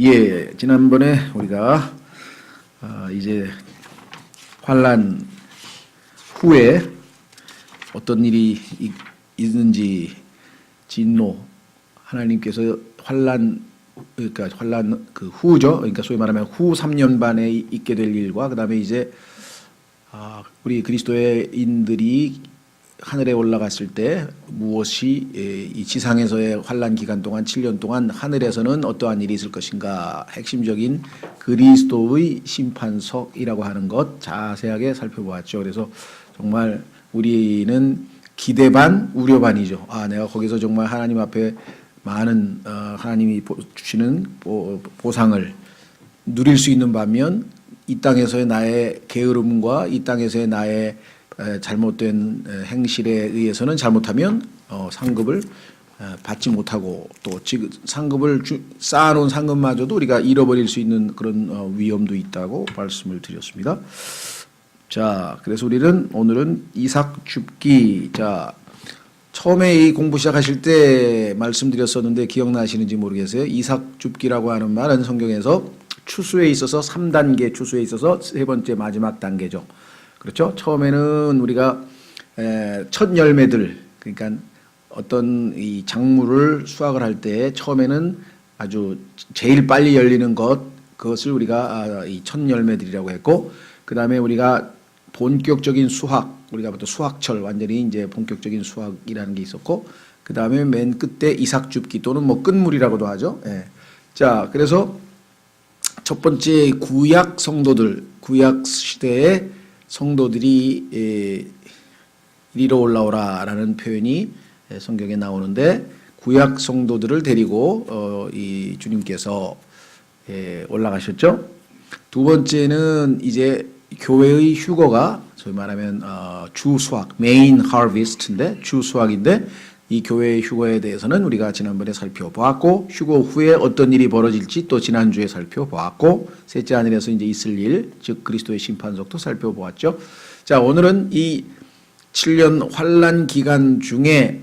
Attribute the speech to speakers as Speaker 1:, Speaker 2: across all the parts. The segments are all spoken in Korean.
Speaker 1: 예, 지난번에 우리가 이제 환란 후에 어떤 일이 있는지 진노 하나님께서 그러니까 환란 그 후죠. 그러니까 소위 말하면 후 3년 반에 있게 될 일과 그다음에 이제 우리 그리스도인들이 하늘에 올라갔을 때 무엇이 이 지상에서의 환란 기간 동안 7년 동안 하늘에서는 어떠한 일이 있을 것인가, 핵심적인 그리스도의 심판석이라고 하는 것 자세하게 살펴보았죠. 그래서 정말 우리는 기대 반 우려 반이죠. 내가 거기서 정말 하나님 앞에 많은 하나님이 주시는 보상을 누릴 수 있는 반면 이 땅에서의 나의 게으름과 이 땅에서의 나의 잘못된 행실에 의해서는 잘못하면 상급을 받지 못하고 또 지금 상급을 쌓아놓은 상급마저도 우리가 잃어버릴 수 있는 그런 위험도 있다고 말씀을 드렸습니다. 자, 그래서 우리는 오늘은 이삭 줍기. 자, 처음에 이 공부 시작하실 때 말씀드렸었는데 기억나시는지 모르겠어요. 이삭 줍기라고 하는 말은 성경에서 추수에 있어서 3단계 추수에 있어서 세 번째 마지막 단계죠. 그렇죠? 처음에는 우리가 첫 열매들, 그러니까 어떤 이 작물을 수확을 할 때 처음에는 아주 제일 빨리 열리는 그것을 우리가 이 첫 열매들이라고 했고, 그 다음에 우리가 본격적인 수확, 우리가 보통 수확철 완전히 이제 본격적인 수확이라는 게 있었고, 그 다음에 맨 끝에 이삭 줍기 또는 뭐 끝물이라고도 하죠. 예. 자, 그래서 첫 번째 구약 성도들, 구약 시대에 성도들이 이리로 올라오라라는 표현이 성경에 나오는데 구약 성도들을 데리고 이 주님께서 올라가셨죠. 두 번째는 이제 교회의 휴거가 소위 말하면 주 수확, 메인 하비스트인데 주 수확인데 이 교회의 휴거에 대해서는 우리가 지난번에 살펴보았고 휴거 후에 어떤 일이 벌어질지 또 지난주에 살펴보았고 셋째 하늘에서 이제 있을 일, 즉 그리스도의 심판석도 살펴보았죠. 자, 오늘은 이 7년 환란 기간 중에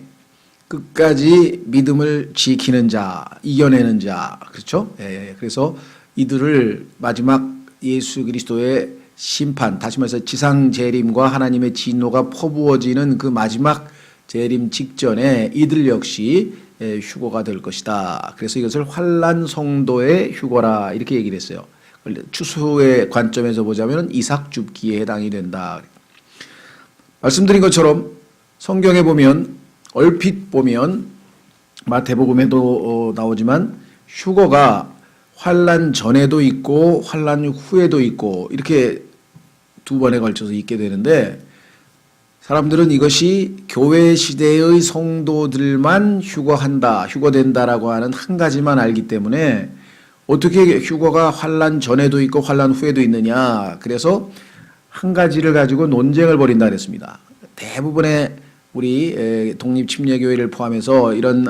Speaker 1: 끝까지 믿음을 지키는 자, 이겨내는 자, 그렇죠? 그래서 이들을 마지막 예수 그리스도의 심판, 다시 말해서 지상 재림과 하나님의 진노가 퍼부어지는 그 마지막 재림 직전에 이들 역시 휴거가 될 것이다. 그래서 이것을 환란 성도의 휴거라 이렇게 얘기를 했어요. 추수의 관점에서 보자면 이삭 줍기에 해당이 된다. 말씀드린 것처럼 성경에 보면 얼핏 보면 마태복음에도 나오지만 휴거가 환란 전에도 있고 환란 후에도 있고 이렇게 두 번에 걸쳐서 있게 되는데 사람들은 이것이 교회 시대의 성도들만 휴거된다라고 하는 한 가지만 알기 때문에 어떻게 휴거가 환란 전에도 있고 환란 후에도 있느냐. 그래서 한 가지를 가지고 논쟁을 벌인다 그랬습니다. 대부분의 우리 독립침례교회를 포함해서 이런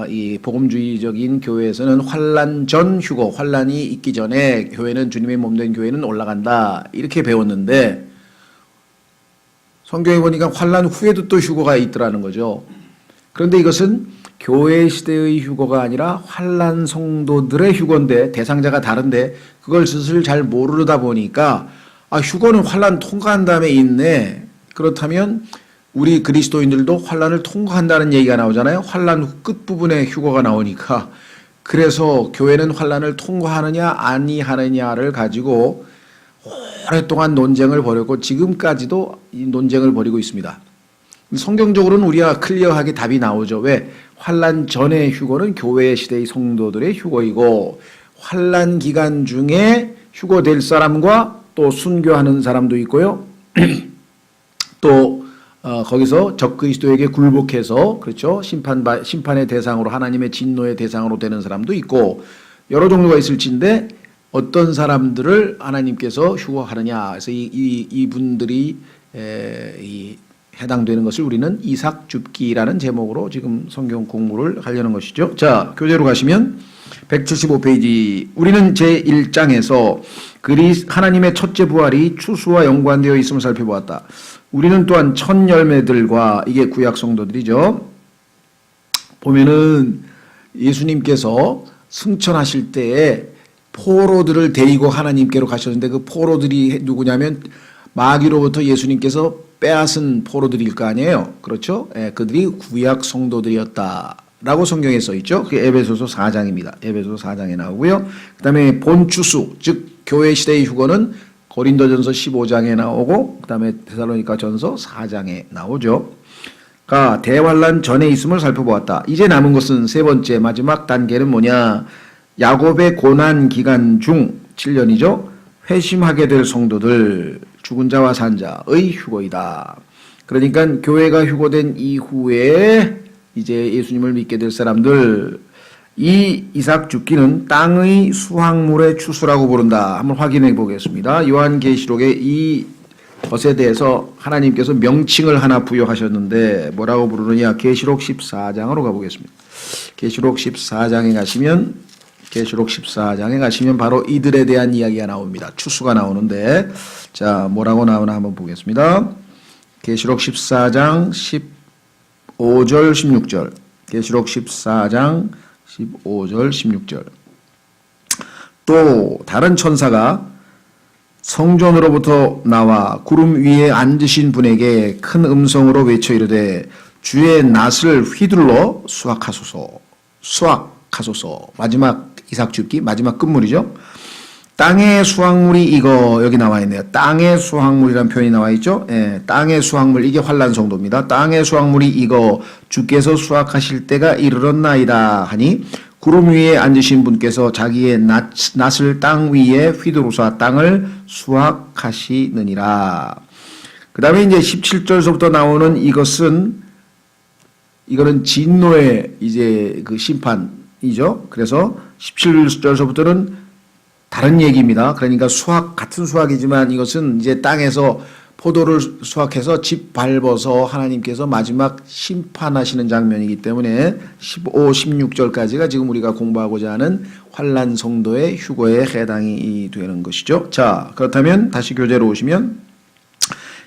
Speaker 1: 이 복음주의적인 교회에서는 환란 전 휴거, 환란이 있기 전에 교회는 주님의 몸된 교회는 올라간다 이렇게 배웠는데 성경에 보니까 환란 후에도 또 휴거가 있더라는 거죠. 그런데 이것은 교회 시대의 휴거가 아니라 환란 성도들의 휴거인데 대상자가 다른데 그걸 스스로 잘 모르다 보니까 휴거는 환란 통과한 다음에 있네. 그렇다면 우리 그리스도인들도 환란을 통과한다는 얘기가 나오잖아요. 환란 후 끝부분에 휴거가 나오니까 그래서 교회는 환란을 통과하느냐 아니하느냐를 가지고 오랫동안 논쟁을 벌였고 지금까지도 이 논쟁을 벌이고 있습니다. 성경적으로는 우리가 클리어하게 답이 나오죠. 왜? 환란 전의 휴거는 교회 시대의 성도들의 휴거이고 환란 기간 중에 휴거될 사람과 또 순교하는 사람도 있고요. 또 거기서 적그리스도에게 굴복해서 그렇죠. 심판의 대상으로 하나님의 진노의 대상으로 되는 사람도 있고 여러 종류가 있을진데 어떤 사람들을 하나님께서 휴거하느냐. 그래서 이분들이 해당되는 것을 우리는 이삭 줍기라는 제목으로 지금 성경 공부를 하려는 것이죠. 자, 교재로 가시면 175페이지. 우리는 제1장에서 하나님의 첫째 부활이 추수와 연관되어 있음을 살펴보았다. 우리는 또한 첫 열매들과 이게 구약 성도들이죠. 보면은 예수님께서 승천하실 때에 포로들을 데리고 하나님께로 가셨는데 그 포로들이 누구냐면 마귀로부터 예수님께서 빼앗은 포로들일 거 아니에요. 그렇죠? 예, 그들이 구약 성도들이었다라고 성경에 써 있죠. 그게 에베소서 4장입니다. 에베소서 4장에 나오고요. 그다음에 본추수 즉 교회 시대의 휴거는 고린도전서 15장에 나오고 그다음에 데살로니가전서 4장에 나오죠. 가 대환란 전에 있음을 살펴보았다. 이제 남은 것은 세 번째 마지막 단계는 뭐냐? 야곱의 고난 기간 중 7년이죠. 회심하게 될 성도들 죽은 자와 산 자의 휴거이다. 그러니까 교회가 휴거된 이후에 이제 예수님을 믿게 될 사람들 이 이삭 죽기는 땅의 수확물의 추수라고 부른다. 한번 확인해 보겠습니다. 요한계시록에 이 것에 대해서 하나님께서 명칭을 하나 부여하셨는데 뭐라고 부르느냐? 계시록 14장으로 가보겠습니다. 계시록 14장에 가시면 바로 이들에 대한 이야기가 나옵니다. 추수가 나오는데 자 뭐라고 나오나 한번 보겠습니다. 계시록 14장 15절 16절 계시록 14장 15절 16절 또 다른 천사가 성전으로부터 나와 구름 위에 앉으신 분에게 큰 음성으로 외쳐 이르되 주의 낫을 휘둘러 수확하소서. 마지막 이삭 죽기 마지막 끝물이죠. 땅의 수확물이 이거 여기 나와 있네요. 땅의 수확물이라는 표현이 나와 있죠. 예, 땅의 수확물 이게 환란 성도입니다. 땅의 수확물이 이거 주께서 수확하실 때가 이르렀나이다 하니 구름 위에 앉으신 분께서 자기의 낫을 땅 위에 휘두르사 땅을 수확하시느니라. 그 다음에 이제 17절서부터 나오는 이거는 진노의 이제 그 심판이죠. 그래서 17절서부터는 다른 얘기입니다. 그러니까 같은 수확이지만 이것은 이제 땅에서 포도를 수확해서 집 밟아서 하나님께서 마지막 심판하시는 장면이기 때문에 15, 16절까지가 지금 우리가 공부하고자 하는 환란 성도의 휴거에 해당이 되는 것이죠. 자, 그렇다면 다시 교재로 오시면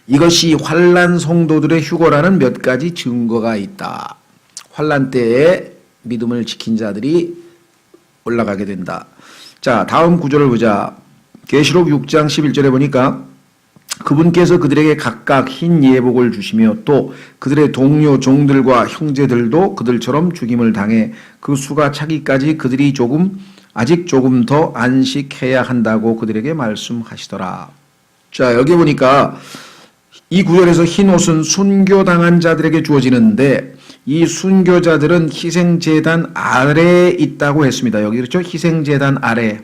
Speaker 1: 이것이 환란 성도들의 휴거라는 몇 가지 증거가 있다. 환란 때에 믿음을 지킨 자들이 올라가게 된다. 자, 다음 구절을 보자. 계시록 6장 11절에 보니까 그분께서 그들에게 각각 흰 예복을 주시며 또 그들의 동료 종들과 형제들도 그들처럼 죽임을 당해 그 수가 차기까지 그들이 아직 조금 더 안식해야 한다고 그들에게 말씀하시더라. 자, 여기 보니까 이 구절에서 흰 옷은 순교당한 자들에게 주어지는데 이 순교자들은 희생제단 아래에 있다고 했습니다. 여기 그렇죠? 희생제단 아래.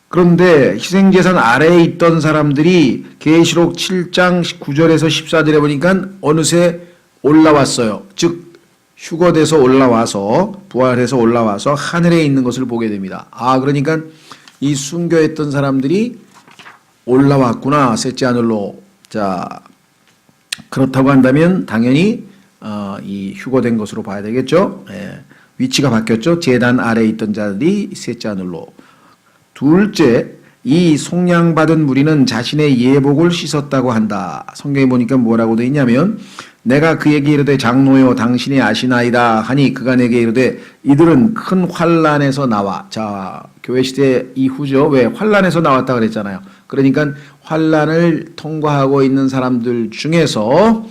Speaker 1: 그런데 희생제단 아래에 있던 사람들이 계시록 7장 9절에서 14절에 보니까 어느새 올라왔어요. 즉 휴거돼서 올라와서 부활해서 올라와서 하늘에 있는 것을 보게 됩니다. 아, 그러니까 이 순교했던 사람들이 올라왔구나, 셋째 하늘로. 자, 그렇다고 한다면 당연히 이 휴거된 것으로 봐야 되겠죠. 예, 위치가 바뀌었죠. 제단 아래에 있던 자들이 셋째 하늘로. 둘째, 이 속량받은 무리는 자신의 예복을 씻었다고 한다. 성경에 보니까 뭐라고 되어 있냐면 내가 그에게 이르되 장로여 당신이 아시나이다 하니 그가 내게 이르되 이들은 큰 환란에서 나와. 자, 교회 시대 이후죠. 왜? 환란에서 나왔다 그랬잖아요. 그러니까 환란을 통과하고 있는 사람들 중에서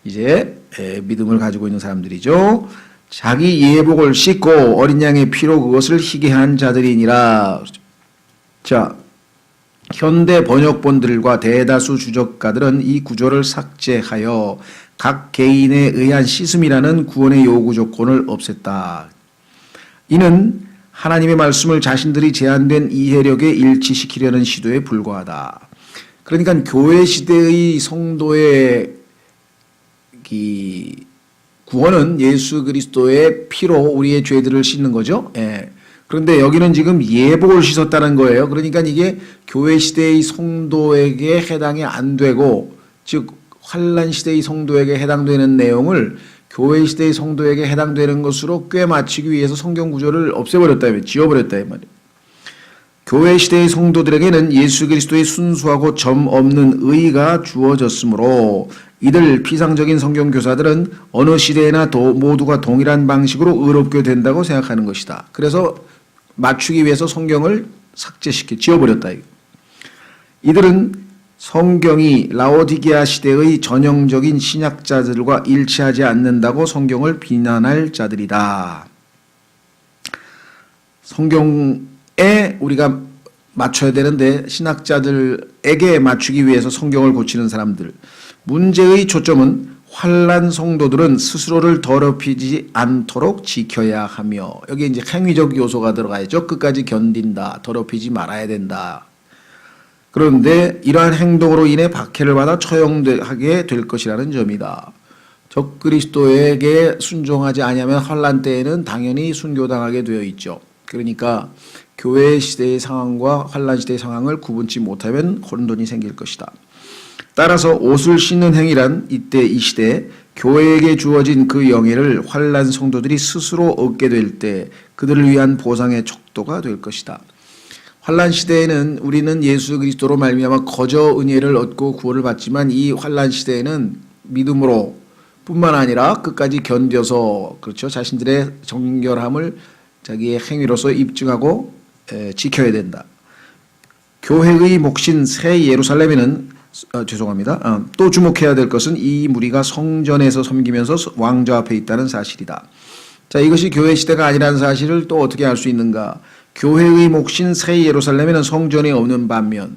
Speaker 1: 이제 믿음을 가지고 있는 사람들이죠. 자기 예복을 씻고 어린 양의 피로 그것을 희게 한 자들이니라. 자, 현대 번역본들과 대다수 주적가들은 이 구절을 삭제하여 각 개인에 의한 씻음이라는 구원의 요구 조건을 없앴다. 이는 하나님의 말씀을 자신들이 제한된 이해력에 일치시키려는 시도에 불과하다. 그러니까 교회 시대의 성도의 구원은 예수 그리스도의 피로 우리의 죄들을 씻는 거죠. 예. 그런데 여기는 지금 예복을 씻었다는 거예요. 그러니까 이게 교회 시대의 성도에게 해당이 안 되고, 즉 환란 시대의 성도에게 해당되는 내용을 교회 시대의 성도에게 해당되는 것으로 꿰맞추기 위해서 성경 구절을 없애버렸다, 지워버렸다 이 말이에요. 교회 시대의 성도들에게는 예수 그리스도의 순수하고 점 없는 의가 주어졌으므로 이들 피상적인 성경 교사들은 어느 시대에나 모두가 동일한 방식으로 의롭게 된다고 생각하는 것이다. 그래서 맞추기 위해서 성경을 지워버렸다. 이들은 성경이 라오디게아 시대의 전형적인 신학자들과 일치하지 않는다고 성경을 비난할 자들이다. 성경에 우리가 맞춰야 되는데 신학자들에게 맞추기 위해서 성경을 고치는 사람들. 문제의 초점은 환난 성도들은 스스로를 더럽히지 않도록 지켜야 하며, 여기 이제 행위적 요소가 들어가야죠. 끝까지 견딘다, 더럽히지 말아야 된다. 그런데 이러한 행동으로 인해 박해를 받아 처형하게 될 것이라는 점이다. 적그리스도에게 순종하지 아니하면 환난 때에는 당연히 순교당하게 되어 있죠. 그러니까 교회 시대의 상황과 환난 시대의 상황을 구분치 못하면 혼돈이 생길 것이다. 따라서 옷을 씻는 행위란 이때 이 시대에 교회에게 주어진 그 영예를 환난 성도들이 스스로 얻게 될 때 그들을 위한 보상의 척도가 될 것이다. 환난 시대에는 우리는 예수 그리스도로 말미암아 거저 은혜를 얻고 구원을 받지만 이 환난 시대에는 믿음으로 뿐만 아니라 끝까지 견뎌서 그렇죠. 자신들의 정결함을 자기의 행위로서 입증하고 지켜야 된다. 교회의 몫인 새 예루살렘에는 또 주목해야 될 것은 이 무리가 성전에서 섬기면서 왕좌 앞에 있다는 사실이다. 자, 이것이 교회 시대가 아니라는 사실을 또 어떻게 알 수 있는가? 교회의 몫인 새 예루살렘에는 성전이 없는 반면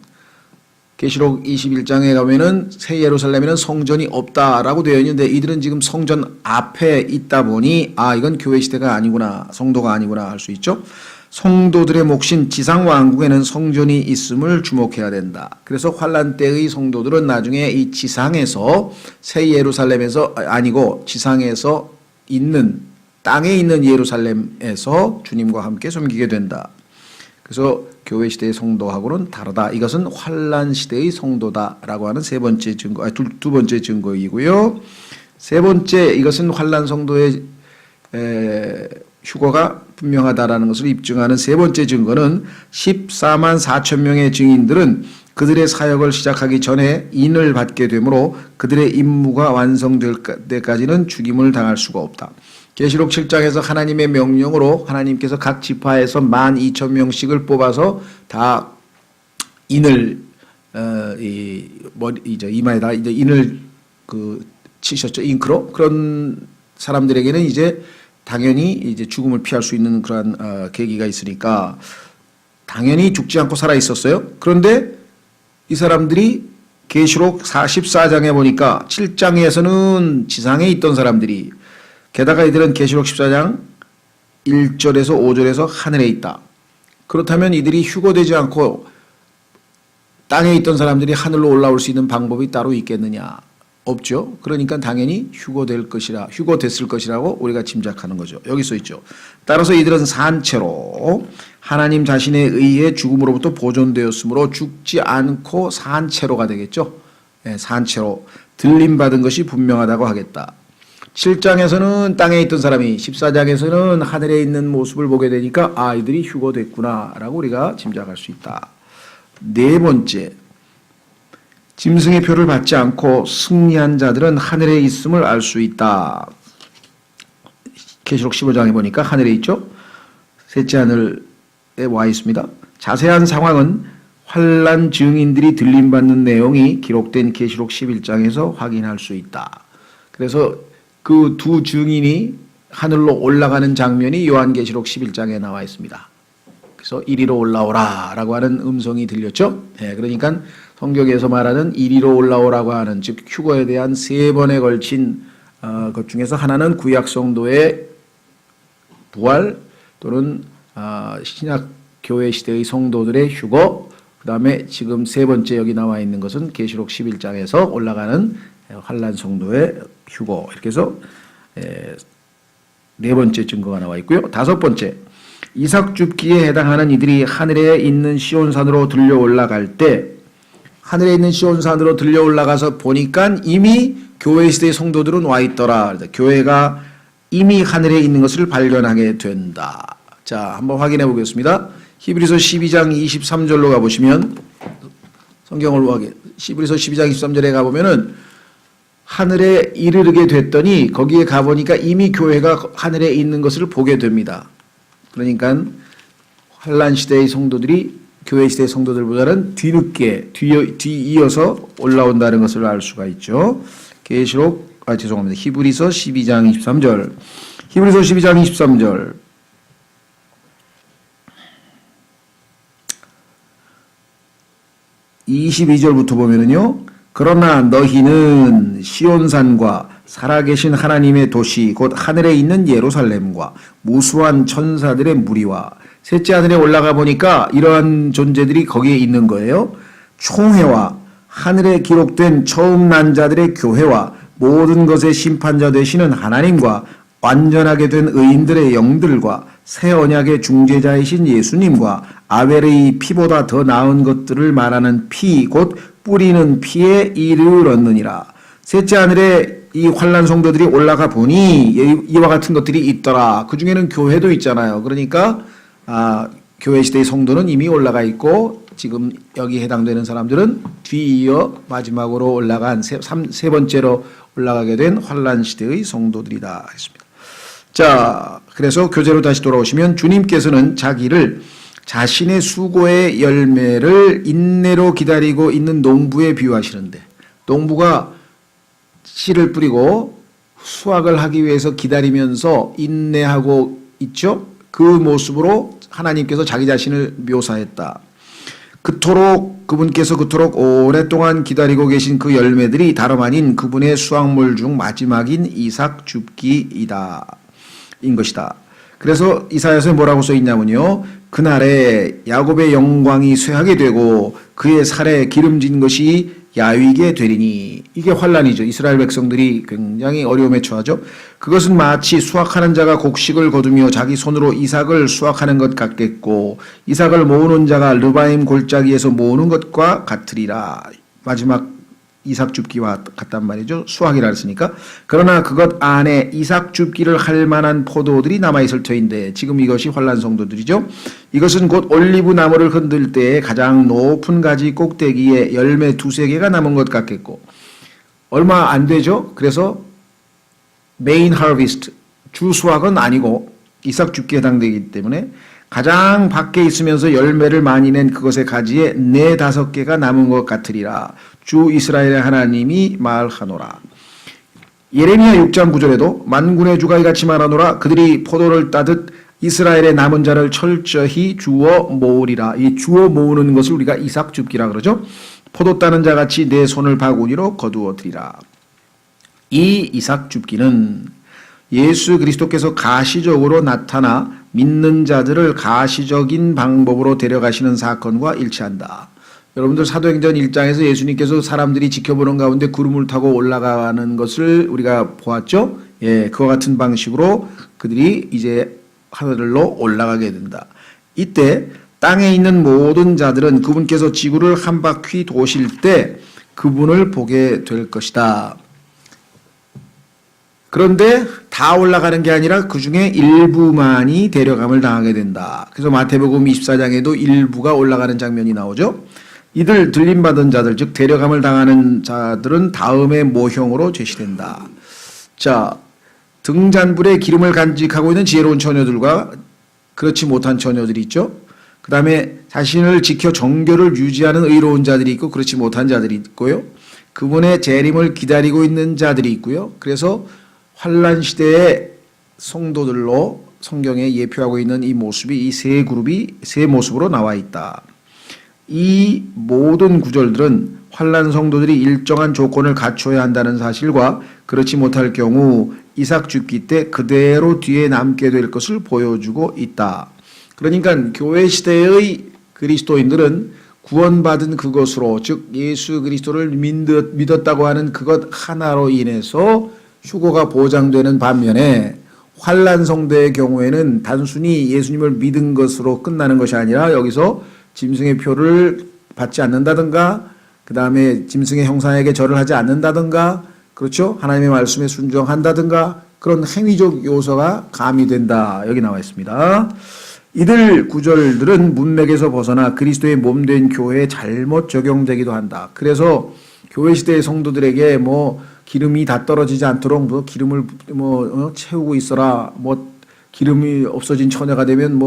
Speaker 1: 계시록 21장에 가면은 새 예루살렘에는 성전이 없다라고 되어 있는데 이들은 지금 성전 앞에 있다 보니 이건 교회 시대가 아니구나, 성도가 아니구나 할 수 있죠. 성도들의 몫인 지상왕국에는 성전이 있음을 주목해야 된다. 그래서 환난 때의 성도들은 나중에 이 지상에서 새 예루살렘에서 아니고 지상에서 있는 땅에 있는 예루살렘에서 주님과 함께 섬기게 된다. 그래서 교회 시대의 성도하고는 다르다. 이것은 환난 시대의 성도다라고 하는 세 번째 증거, 두 번째 증거이고요. 세 번째, 이것은 환난 성도의 휴거가 분명하다라는 것을 입증하는 세 번째 증거는 14만 4천 명의 증인들은 그들의 사역을 시작하기 전에 인을 받게 되므로 그들의 임무가 완성될 때까지는 죽임을 당할 수가 없다. 계시록 7장에서 하나님의 명령으로 하나님께서 각 지파에서 12,000명씩을 뽑아서 다 인을 이마에다 이제 인을 치셨죠. 잉크로. 그런 사람들에게는 이제 당연히 이제 죽음을 피할 수 있는 그러한 계기가 있으니까 당연히 죽지 않고 살아 있었어요. 그런데 이 사람들이 계시록 14장에 보니까 7장에서는 지상에 있던 사람들이, 게다가 이들은 계시록 14장 1절에서 5절에서 하늘에 있다. 그렇다면 이들이 휴거되지 않고 땅에 있던 사람들이 하늘로 올라올 수 있는 방법이 따로 있겠느냐? 없죠. 그러니까 당연히 휴거됐을 것이라고 우리가 짐작하는 거죠. 여기 써 있죠. 따라서 이들은 산채로 하나님 자신에 의해 죽음으로부터 보존되었으므로 죽지 않고 산채로가 되겠죠. 산채로 들림받은 것이 분명하다고 하겠다. 7장에서는 땅에 있던 사람이 14장에서는 하늘에 있는 모습을 보게 되니까 이들이 휴거됐구나라고 우리가 짐작할 수 있다. 네 번째, 짐승의 표를 받지 않고 승리한 자들은 하늘에 있음을 알 수 있다. 계시록 15장에 보니까 하늘에 있죠. 셋째 하늘에 와 있습니다. 자세한 상황은 환난 증인들이 들림받는 내용이 기록된 계시록 11장에서 확인할 수 있다. 그래서 그 두 증인이 하늘로 올라가는 장면이 요한계시록 11장에 나와 있습니다. 그래서 이리로 올라오라 라고 하는 음성이 들렸죠. 그러니까 성경에서 말하는 이리로 올라오라고 하는, 즉 휴거에 대한 세 번에 걸친 것 중에서 하나는 구약 성도의 부활 또는 신약 교회 시대의 성도들의 휴거, 그 다음에 지금 세 번째 여기 나와 있는 것은 계시록 11장에서 올라가는 환난 성도의 휴거, 이렇게 해서 네 번째 증거가 나와 있고요. 다섯 번째, 이삭 줍기에 해당하는 이들이 하늘에 있는 시온산으로 들려 올라갈 때, 하늘에 있는 시온산으로 들려 올라가서 보니까 이미 교회 시대의 성도들은 와 있더라. 교회가 이미 하늘에 있는 것을 발견하게 된다. 자, 한번 확인해 보겠습니다. 히브리서 12장 23절로 가보시면, 성경을 히브리서 12장 23절에 가보면은 하늘에 이르게 됐더니 거기에 가보니까 이미 교회가 하늘에 있는 것을 보게 됩니다. 그러니까 환란 시대의 성도들이 교회 시대의 성도들보다는 뒤이어서 올라온다는 것을 알 수가 있죠. 히브리서 12장 23절. 히브리서 12장 23절. 22절부터 보면은요. 그러나 너희는 시온산과 살아계신 하나님의 도시 곧 하늘에 있는 예루살렘과 무수한 천사들의 무리와 셋째 하늘에 올라가 보니까 이러한 존재들이 거기에 있는 거예요. 총회와 하늘에 기록된 처음 난 자들의 교회와 모든 것의 심판자 되시는 하나님과 완전하게 된 의인들의 영들과 새 언약의 중재자이신 예수님과 아벨의 피보다 더 나은 것들을 말하는 피 곧 뿌리는 피에 이르렀느니라. 셋째 하늘에 이 환난 성도들이 올라가 보니 이와 같은 것들이 있더라. 그 중에는 교회도 있잖아요. 그러니까 교회 시대의 성도는 이미 올라가 있고 지금 여기 해당되는 사람들은 뒤이어 마지막으로 올라간 세 번째로 올라가게 된 환난 시대의 성도들이다 했습니다. 자, 그래서 교재로 다시 돌아오시면 주님께서는 자기를 자신의 수고의 열매를 인내로 기다리고 있는 농부에 비유하시는데, 농부가 씨를 뿌리고 수확을 하기 위해서 기다리면서 인내하고 있죠. 그 모습으로 하나님께서 자기 자신을 묘사했다. 그분께서 그토록 오랫동안 기다리고 계신 그 열매들이 다름 아닌 그분의 수확물 중 마지막인 이삭 줍기이다. 인 것이다. 그래서 이사야서에 뭐라고 써 있냐면요. 그날에 야곱의 영광이 쇠하게 되고 그의 살에 기름진 것이 야위게 되리니. 이게 환란이죠. 이스라엘 백성들이 굉장히 어려움에 처하죠. 그것은 마치 수확하는 자가 곡식을 거두며 자기 손으로 이삭을 수확하는 것 같겠고 이삭을 모으는 자가 르바임 골짜기에서 모으는 것과 같으리라. 마지막 이삭 줍기와 같단 말이죠. 수확이라 했으니까. 그러나 그것 안에 이삭 줍기를 할 만한 포도들이 남아있을 터인데 지금 이것이 환란 성도들이죠. 이것은 곧 올리브 나무를 흔들 때에 가장 높은 가지 꼭대기에 열매 두세 개가 남은 것 같겠고 얼마 안 되죠. 그래서 메인 하비스트 주 수확은 아니고 이삭 줍기에 해당되기 때문에 가장 밖에 있으면서 열매를 많이 낸 그것의 가지에 4-5개가 남은 것 같으리라. 주 이스라엘의 하나님이 말하노라. 예레미야 6장 9절에도 만군의 주가 이같이 말하노라. 그들이 포도를 따듯 이스라엘의 남은 자를 철저히 주워 모으리라. 이 주워 모으는 것을 우리가 이삭 줍기라 그러죠. 포도 따는 자같이 내 손을 바구니로 거두어 드리라. 이 이삭 줍기는 예수 그리스도께서 가시적으로 나타나 믿는 자들을 가시적인 방법으로 데려가시는 사건과 일치한다. 여러분들 사도행전 1장에서 예수님께서 사람들이 지켜보는 가운데 구름을 타고 올라가는 것을 우리가 보았죠. 예, 그와 같은 방식으로 그들이 이제 하늘로 올라가게 된다. 이때 땅에 있는 모든 자들은 그분께서 지구를 한 바퀴 도실 때 그분을 보게 될 것이다. 그런데 다 올라가는 게 아니라 그 중에 일부만이 데려감을 당하게 된다. 그래서 마태복음 24장에도 일부가 올라가는 장면이 나오죠. 이들 들림받은 자들, 즉 데려감을 당하는 자들은 다음의 모형으로 제시된다. 자, 등잔불에 기름을 간직하고 있는 지혜로운 처녀들과 그렇지 못한 처녀들이 있죠. 그 다음에 자신을 지켜 정결을 유지하는 의로운 자들이 있고 그렇지 못한 자들이 있고요. 그분의 재림을 기다리고 있는 자들이 있고요. 그래서 환란 시대의 성도들로 성경에 예표하고 있는 이 모습이 이 세 그룹이 세 모습으로 나와 있다. 이 모든 구절들은 환란 성도들이 일정한 조건을 갖춰야 한다는 사실과 그렇지 못할 경우 이삭 줍기 때 그대로 뒤에 남게 될 것을 보여주고 있다. 그러니까 교회 시대의 그리스도인들은 구원받은 그것으로 즉 예수 그리스도를 믿었다고 하는 그것 하나로 인해서 휴거가 보장되는 반면에 환란 성도의 경우에는 단순히 예수님을 믿은 것으로 끝나는 것이 아니라 여기서 짐승의 표를 받지 않는다든가 그 다음에 짐승의 형상에게 절을 하지 않는다든가 그렇죠? 하나님의 말씀에 순종한다든가 그런 행위적 요소가 가미된다. 여기 나와 있습니다. 이들 구절들은 문맥에서 벗어나 그리스도의 몸된 교회에 잘못 적용되기도 한다. 그래서 교회 시대의 성도들에게 기름이 다 떨어지지 않도록 기름을 채우고 있어라. 기름이 없어진 처녀가 되면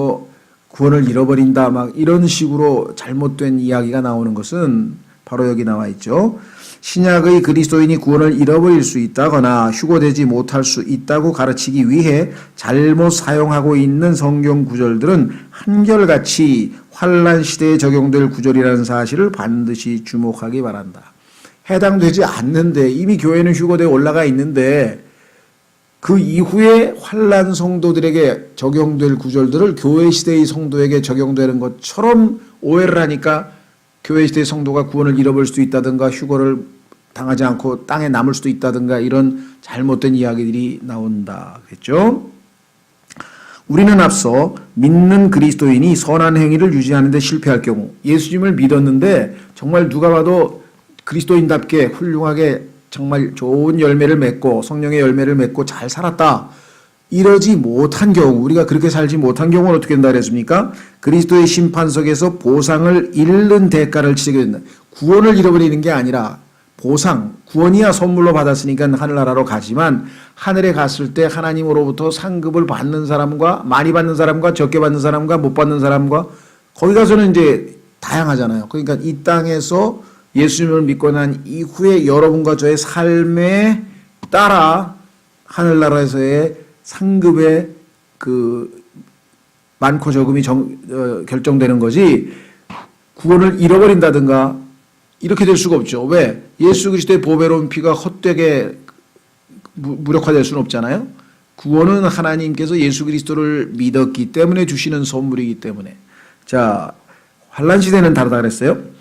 Speaker 1: 구원을 잃어버린다 막 이런 식으로 잘못된 이야기가 나오는 것은 바로 여기 나와 있죠. 신약의 그리스도인이 구원을 잃어버릴 수 있다거나 휴거되지 못할 수 있다고 가르치기 위해 잘못 사용하고 있는 성경 구절들은 한결같이 환란 시대에 적용될 구절이라는 사실을 반드시 주목하기 바란다. 해당되지 않는데 이미 교회는 휴거되어 올라가 있는데 그 이후에 환란 성도들에게 적용될 구절들을 교회 시대의 성도에게 적용되는 것처럼 오해를 하니까 교회 시대의 성도가 구원을 잃어버릴 수도 있다든가 휴거를 당하지 않고 땅에 남을 수도 있다든가 이런 잘못된 이야기들이 나온다 그랬죠. 우리는 앞서 믿는 그리스도인이 선한 행위를 유지하는 데 실패할 경우 예수님을 믿었는데 정말 누가 봐도 그리스도인답게 훌륭하게 정말 좋은 열매를 맺고 성령의 열매를 맺고 잘 살았다. 이러지 못한 경우 우리가 그렇게 살지 못한 경우는 어떻게 된다 그랬습니까? 그리스도의 심판석에서 보상을 잃는 대가를 치르게 된다. 구원을 잃어버리는 게 아니라 보상, 구원이야 선물로 받았으니까 하늘나라로 가지만 하늘에 갔을 때 하나님으로부터 상급을 받는 사람과 많이 받는 사람과 적게 받는 사람과 못 받는 사람과 거기 가서는 이제 다양하잖아요. 그러니까 이 땅에서 예수님을 믿고 난 이후에 여러분과 저의 삶에 따라 하늘나라에서의 상급의 그 많고 적음이 결정되는 거지 구원을 잃어버린다든가 이렇게 될 수가 없죠. 왜? 예수 그리스도의 보배로운 피가 헛되게 무력화될 수는 없잖아요. 구원은 하나님께서 예수 그리스도를 믿었기 때문에 주시는 선물이기 때문에. 자, 환란 시대는 다르다 그랬어요.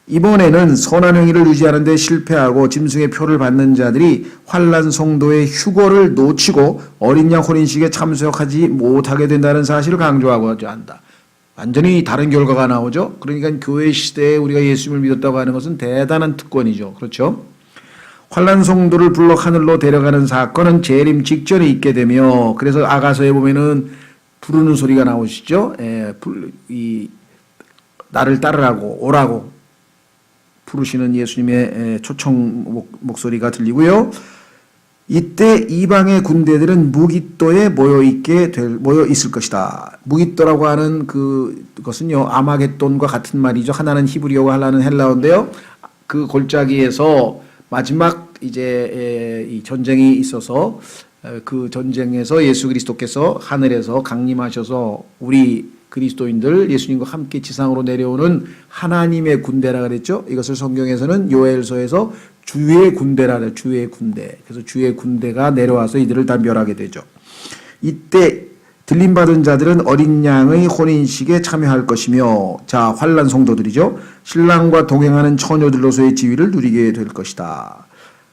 Speaker 1: 이번에는 선한 행위를 유지하는 데 실패하고 짐승의 표를 받는 자들이 환란 성도의 휴거를 놓치고 어린 양 혼인식에 참석하지 못하게 된다는 사실을 강조하고자 한다. 완전히 다른 결과가 나오죠. 그러니까 교회 시대에 우리가 예수님을 믿었다고 하는 것은 대단한 특권이죠. 그렇죠? 환란 성도를 불러 하늘로 데려가는 사건은 재림 직전에 있게 되며 그래서 아가서에 보면은 부르는 소리가 나오시죠. 나를 따르라고 오라고 부르시는 예수님의 초청 목소리가 들리고요. 이때 이방의 군대들은 무깃도에 모여 있을 것이다. 무깃도라고 하는 그것은요 아마겟돈과 같은 말이죠. 하나는 히브리어와 하나는 헬라어인데요. 그 골짜기에서 마지막 이제 이 전쟁이 있어서 그 전쟁에서 예수 그리스도께서 하늘에서 강림하셔서 우리 그리스도인들 예수님과 함께 지상으로 내려오는 하나님의 군대라 그랬죠. 이것을 성경에서는 요엘서에서 주의 군대라 그래요. 주의 군대. 그래서 주의 군대가 내려와서 이들을 다 멸하게 되죠. 이때 들림받은 자들은 어린 양의 혼인식에 참여할 것이며 자 환란 성도들이죠. 신랑과 동행하는 처녀들로서의 지위를 누리게 될 것이다.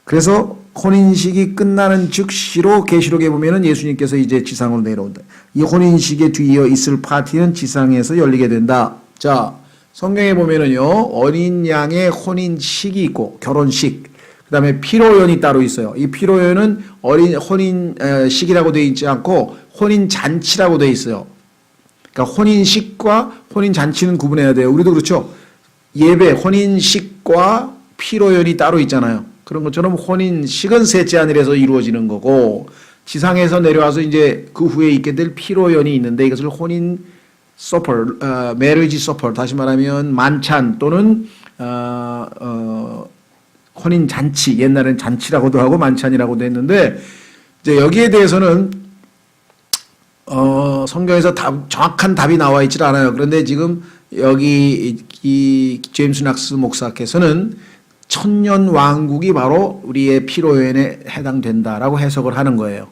Speaker 1: 그래서 혼인식이 끝나는 즉시로 계시록에 보면은 예수님께서 이제 지상으로 내려온다. 이 혼인식에 뒤이어 있을 파티는 지상에서 열리게 된다. 자, 성경에 보면은요, 어린 양의 혼인식이 있고, 결혼식, 그 다음에 피로연이 따로 있어요. 이 피로연은 혼인식이라고 되어 있지 않고, 혼인잔치라고 되어 있어요. 그러니까 혼인식과 혼인잔치는 구분해야 돼요. 우리도 그렇죠. 예배, 혼인식과 피로연이 따로 있잖아요. 그런 것처럼 혼인식은 셋째 하늘에서 이루어지는 거고 지상에서 내려와서 이제 그 후에 있게 될 피로연이 있는데 이것을 혼인 서퍼, 메리지 서퍼 다시 말하면 만찬 또는 혼인 잔치 옛날에는 잔치라고도 하고 만찬이라고도 했는데 이제 여기에 대해서는 성경에서 정확한 답이 나와 있질 않아요. 그런데 지금 여기 이 제임스 낙스 목사께서는 천년 왕국이 바로 우리의 피로연에 해당된다라고 해석을 하는 거예요.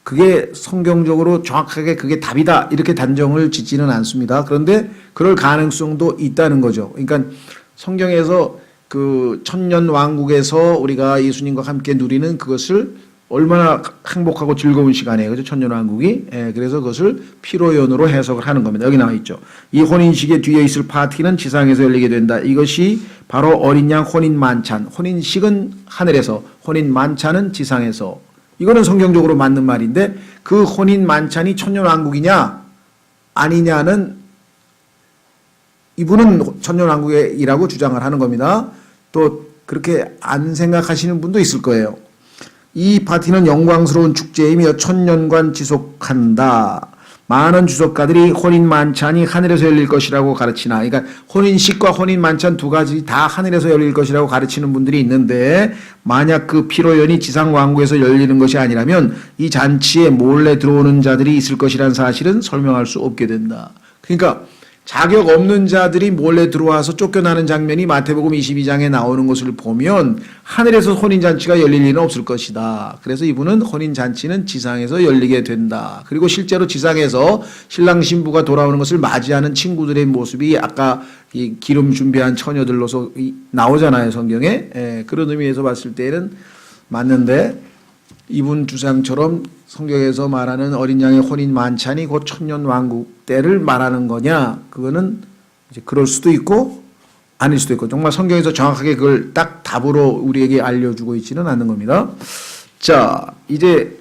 Speaker 1: 그게 성경적으로 정확하게 그게 답이다 이렇게 단정을 짓지는 않습니다. 그런데 그럴 가능성도 있다는 거죠. 그러니까 성경에서 그 천년 왕국에서 우리가 예수님과 함께 누리는 그것을 얼마나 행복하고 즐거운 시간이에요. 그죠? 천년 왕국이. 그래서 그것을 피로연으로 해석을 하는 겁니다. 여기 나와 있죠. 이 혼인식의 뒤에 있을 파티는 지상에서 열리게 된다. 이것이 바로 어린 양 혼인 만찬. 혼인식은 하늘에서, 혼인 만찬은 지상에서. 이거는 성경적으로 맞는 말인데 그 혼인 만찬이 천년 왕국이냐 아니냐는 이분은 천년 왕국이라고 주장을 하는 겁니다. 또 그렇게 안 생각하시는 분도 있을 거예요. 이 파티는 영광스러운 축제이며 천년간 지속한다. 많은 주석가들이 혼인 만찬이 하늘에서 열릴 것이라고 가르치나, 그러니까 혼인식과 혼인 만찬 두 가지 다 하늘에서 열릴 것이라고 가르치는 분들이 있는데, 만약 그 피로연이 지상 왕국에서 열리는 것이 아니라면 이 잔치에 몰래 들어오는 자들이 있을 것이라는 사실은 설명할 수 없게 된다. 그러니까 자격 없는 자들이 몰래 들어와서 쫓겨나는 장면이 마태복음 22장에 나오는 것을 보면 하늘에서 혼인잔치가 열릴 일은 없을 것이다. 그래서 이분은 혼인잔치는 지상에서 열리게 된다. 그리고 실제로 지상에서 신랑 신부가 돌아오는 것을 맞이하는 친구들의 모습이 아까 이 기름 준비한 처녀들로서 나오잖아요, 성경에. 그런 의미에서 봤을 때는 맞는데, 이분 주장처럼 성경에서 말하는 어린 양의 혼인 만찬이 곧 천년 왕국 때를 말하는 거냐, 그거는 이제 그럴 수도 있고 아닐 수도 있고, 정말 성경에서 정확하게 그걸 딱 답으로 우리에게 알려주고 있지는 않는 겁니다. 자, 이제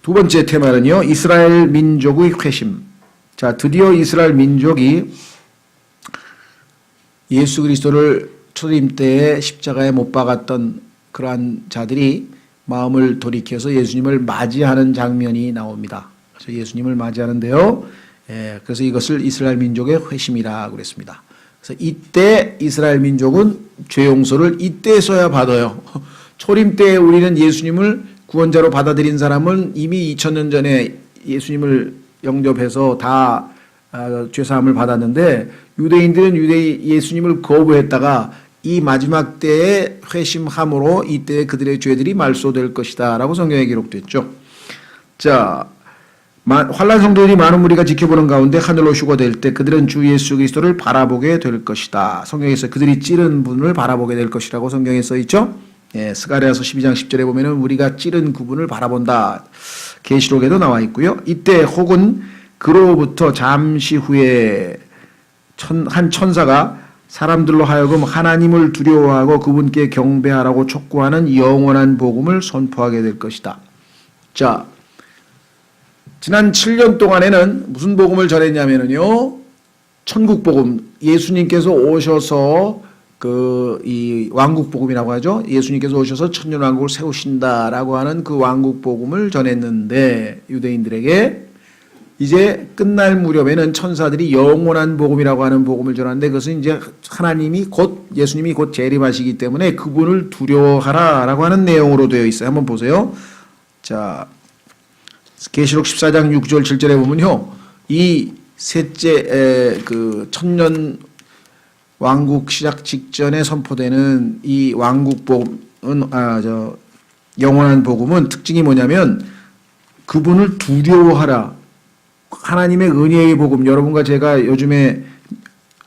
Speaker 1: 두 번째 테마는요, 이스라엘 민족의 회심. 자, 드디어 이스라엘 민족이 예수 그리스도를 초림 때에 십자가에 못 박았던 그러한 자들이 마음을 돌이켜서 예수님을 맞이하는 장면이 나옵니다. 그래서 예수님을 맞이하는데요. 그래서 이것을 이스라엘 민족의 회심이라고 그랬습니다. 그래서 이때 이스라엘 민족은 죄 용서를 이때서야 받아요. 초림 때 우리는 예수님을 구원자로 받아들인 사람은 이미 2000년 전에 예수님을 영접해서 다 죄사함을 받았는데, 유대인들은 예수님을 거부했다가 이 마지막 때에 회심함으로 이때 그들의 죄들이 말소될 것이다 라고 성경에 기록됐죠. 자, 환란 성도들이 많은 무리가 지켜보는 가운데 하늘로 휴거될 때 그들은 주 예수 그리스도를 바라보게 될 것이다. 성경에서 그들이 찌른 분을 바라보게 될 것이라고 성경에 써있죠. 스가랴서 12장 10절에 보면은 우리가 찌른 그분을 바라본다. 계시록에도 나와 있고요. 이때 혹은 그로부터 잠시 후에 한 천사가 사람들로 하여금 하나님을 두려워하고 그분께 경배하라고 촉구하는 영원한 복음을 선포하게 될 것이다. 자, 지난 7년 동안에는 무슨 복음을 전했냐면요, 천국 복음, 예수님께서 오셔서 이 왕국 복음이라고 하죠. 예수님께서 오셔서 천년 왕국을 세우신다라고 하는 그 왕국 복음을 전했는데, 유대인들에게 이제 끝날 무렵에는 천사들이 영원한 복음이라고 하는 복음을 전하는데, 그것은 이제 하나님이 곧 예수님이 곧 재림하시기 때문에 그분을 두려워하라라고 하는 내용으로 되어 있어요. 한번 보세요. 자, 계시록 14장 6절 7절에 보면요, 이 셋째 그 천년 왕국 시작 직전에 선포되는 이 왕국 복음은 영원한 복음은 특징이 뭐냐면 그분을 두려워하라. 하나님의 은혜의 복음, 여러분과 제가 요즘에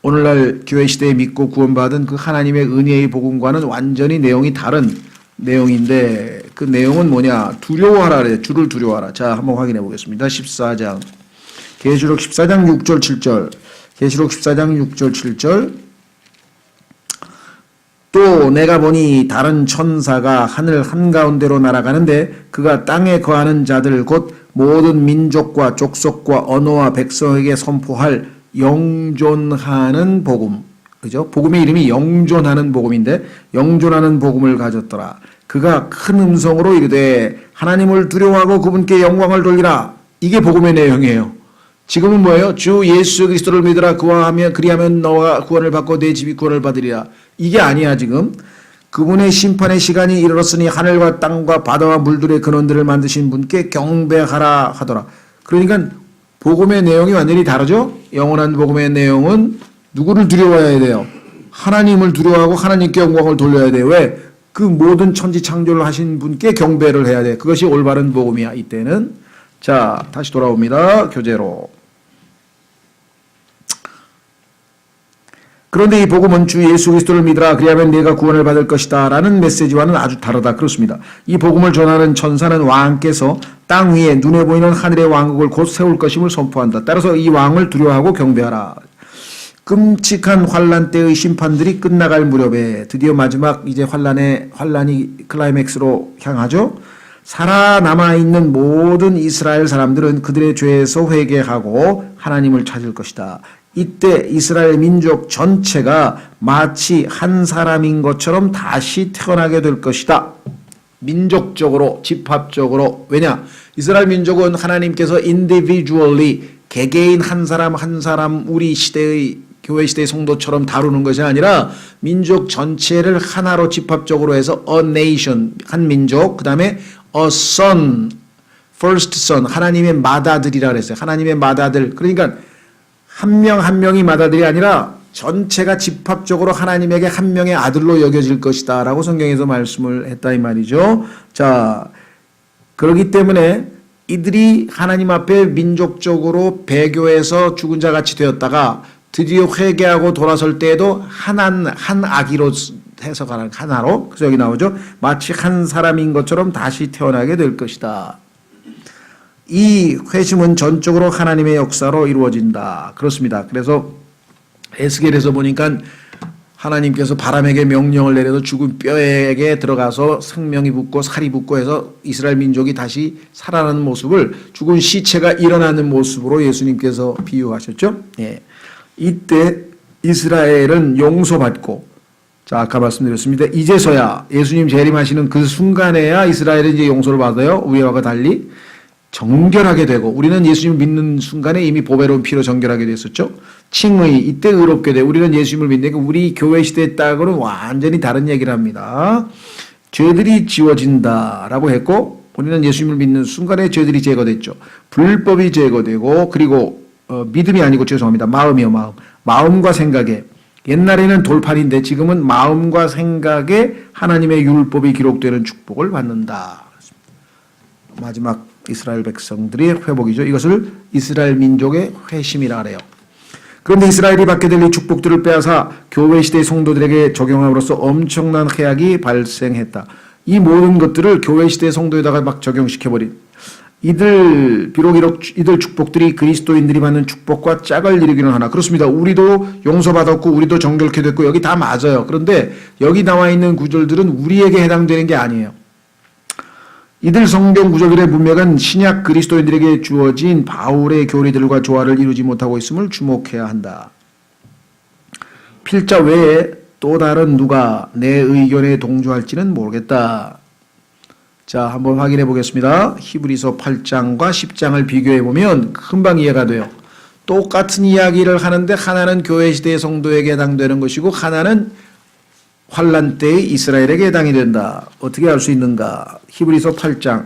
Speaker 1: 오늘날 교회 시대에 믿고 구원받은 그 하나님의 은혜의 복음과는 완전히 내용이 다른 내용인데, 그 내용은 뭐냐? 두려워하라 그래요. 주를 두려워하라. 자, 한번 확인해 보겠습니다. 14장 계시록 14장 6절 7절 계시록 14장 6절 7절 또 내가 보니 다른 천사가 하늘 한가운데로 날아가는데 그가 땅에 거하는 자들 곧 모든 민족과 족속과 언어와 백성에게 선포할 영존하는 복음. 그죠? 복음의 이름이 영존하는 복음인데, 영존하는 복음을 가졌더라. 그가 큰 음성으로 이르되 하나님을 두려워하고 그분께 영광을 돌리라. 이게 복음의 내용이에요. 지금은 뭐예요? 주 예수 그리스도를 믿으라. 그리하면 너가 구원을 받고 내 집이 구원을 받으리라. 이게 아니야 지금. 그분의 심판의 시간이 이르렀으니 하늘과 땅과 바다와 물들의 근원들을 만드신 분께 경배하라 하더라. 그러니까 복음의 내용이 완전히 다르죠. 영원한 복음의 내용은 누구를 두려워해야 돼요? 하나님을 두려워하고 하나님께 영광을 돌려야 돼요. 왜? 그 모든 천지 창조를 하신 분께 경배를 해야 돼. 그것이 올바른 복음이야 이때는. 자, 다시 돌아옵니다. 교재로. 그런데 이 복음은 주 예수 그리스도를 믿으라. 그리하면 네가 구원을 받을 것이다 라는 메시지와는 아주 다르다. 그렇습니다. 이 복음을 전하는 천사는 왕께서 땅 위에 눈에 보이는 하늘의 왕국을 곧 세울 것임을 선포한다. 따라서 이 왕을 두려워하고 경배하라. 끔찍한 환란 때의 심판들이 끝나갈 무렵에 드디어 마지막 이제 환란이 클라이맥스로 향하죠. 살아남아 있는 모든 이스라엘 사람들은 그들의 죄에서 회개하고 하나님을 찾을 것이다. 이때 이스라엘 민족 전체가 마치 한 사람인 것처럼 다시 태어나게 될 것이다. 민족적으로, 집합적으로. 왜냐? 이스라엘 민족은 하나님께서 individually, 개개인 한 사람 한 사람 우리 시대의 교회 시대의 성도처럼 다루는 것이 아니라 민족 전체를 하나로 집합적으로 해서 a nation, 한 민족, 그 다음에 a son, first son, 하나님의 맏아들이라 그랬어요. 하나님의 맏아들. 그러니까 한 명 한 명이 맏아들이 아니라 전체가 집합적으로 하나님에게 한 명의 아들로 여겨질 것이다 라고 성경에서 말씀을 했다 이 말이죠. 자, 그렇기 때문에 이들이 하나님 앞에 민족적으로 배교해서 죽은 자 같이 되었다가 드디어 회개하고 돌아설 때에도 한 아기로 해석하는 하나로, 그래서 여기 나오죠. 마치 한 사람인 것처럼 다시 태어나게 될 것이다. 이 회심은 전적으로 하나님의 역사로 이루어진다. 그렇습니다. 그래서 에스겔에서 보니까 하나님께서 바람에게 명령을 내려서 죽은 뼈에게 들어가서 생명이 붙고 살이 붙고 해서 이스라엘 민족이 다시 살아나는 모습을 죽은 시체가 일어나는 모습으로 예수님께서 비유하셨죠. 예. 이때 이스라엘은 용서받고, 자, 아까 말씀드렸습니다. 이제서야 예수님 재림하시는 그 순간에야 이스라엘은 이제 용서를 받아요. 우리와 달리 정결하게 되고, 우리는 예수님을 믿는 순간에 이미 보배로운 피로 정결하게 됐었죠. 칭의, 이때 의롭게 돼. 우리는 예수님을 믿는 게 우리 교회 시대의 따고는 완전히 다른 얘기를 합니다. 죄들이 지워진다라고 했고, 우리는 예수님을 믿는 순간에 죄들이 제거됐죠. 불법이 제거되고, 그리고 믿음이 아니고 죄송합니다. 마음이요, 마음. 마음과 생각에. 옛날에는 돌판인데 지금은 마음과 생각에 하나님의 율법이 기록되는 축복을 받는다. 마지막 이스라엘 백성들의 회복이죠. 이것을 이스라엘 민족의 회심이라 그래요. 그런데 이스라엘이 받게 될 이 축복들을 빼앗아 교회 시대의 성도들에게 적용함으로써 엄청난 해악이 발생했다. 이 모든 것들을 교회 시대의 성도에다가 막 적용시켜버린 이들 축복들이 그리스도인들이 받는 축복과 짝을 이루기는 하나. 그렇습니다. 우리도 용서받았고 우리도 정결케 됐고 여기 다 맞아요. 그런데 여기 나와 있는 구절들은 우리에게 해당되는 게 아니에요. 이들 성경 구절들의 문맥은 신약 그리스도인들에게 주어진 바울의 교리들과 조화를 이루지 못하고 있음을 주목해야 한다. 필자 외에 또 다른 누가 내 의견에 동조할지는 모르겠다. 자, 한번 확인해 보겠습니다. 히브리서 8장과 10장을 비교해 보면 금방 이해가 돼요. 똑같은 이야기를 하는데 하나는 교회 시대의 성도에게 해당되는 것이고 하나는 환란 때의 이스라엘에게 해당이 된다. 어떻게 알 수 있는가? 히브리서 8장.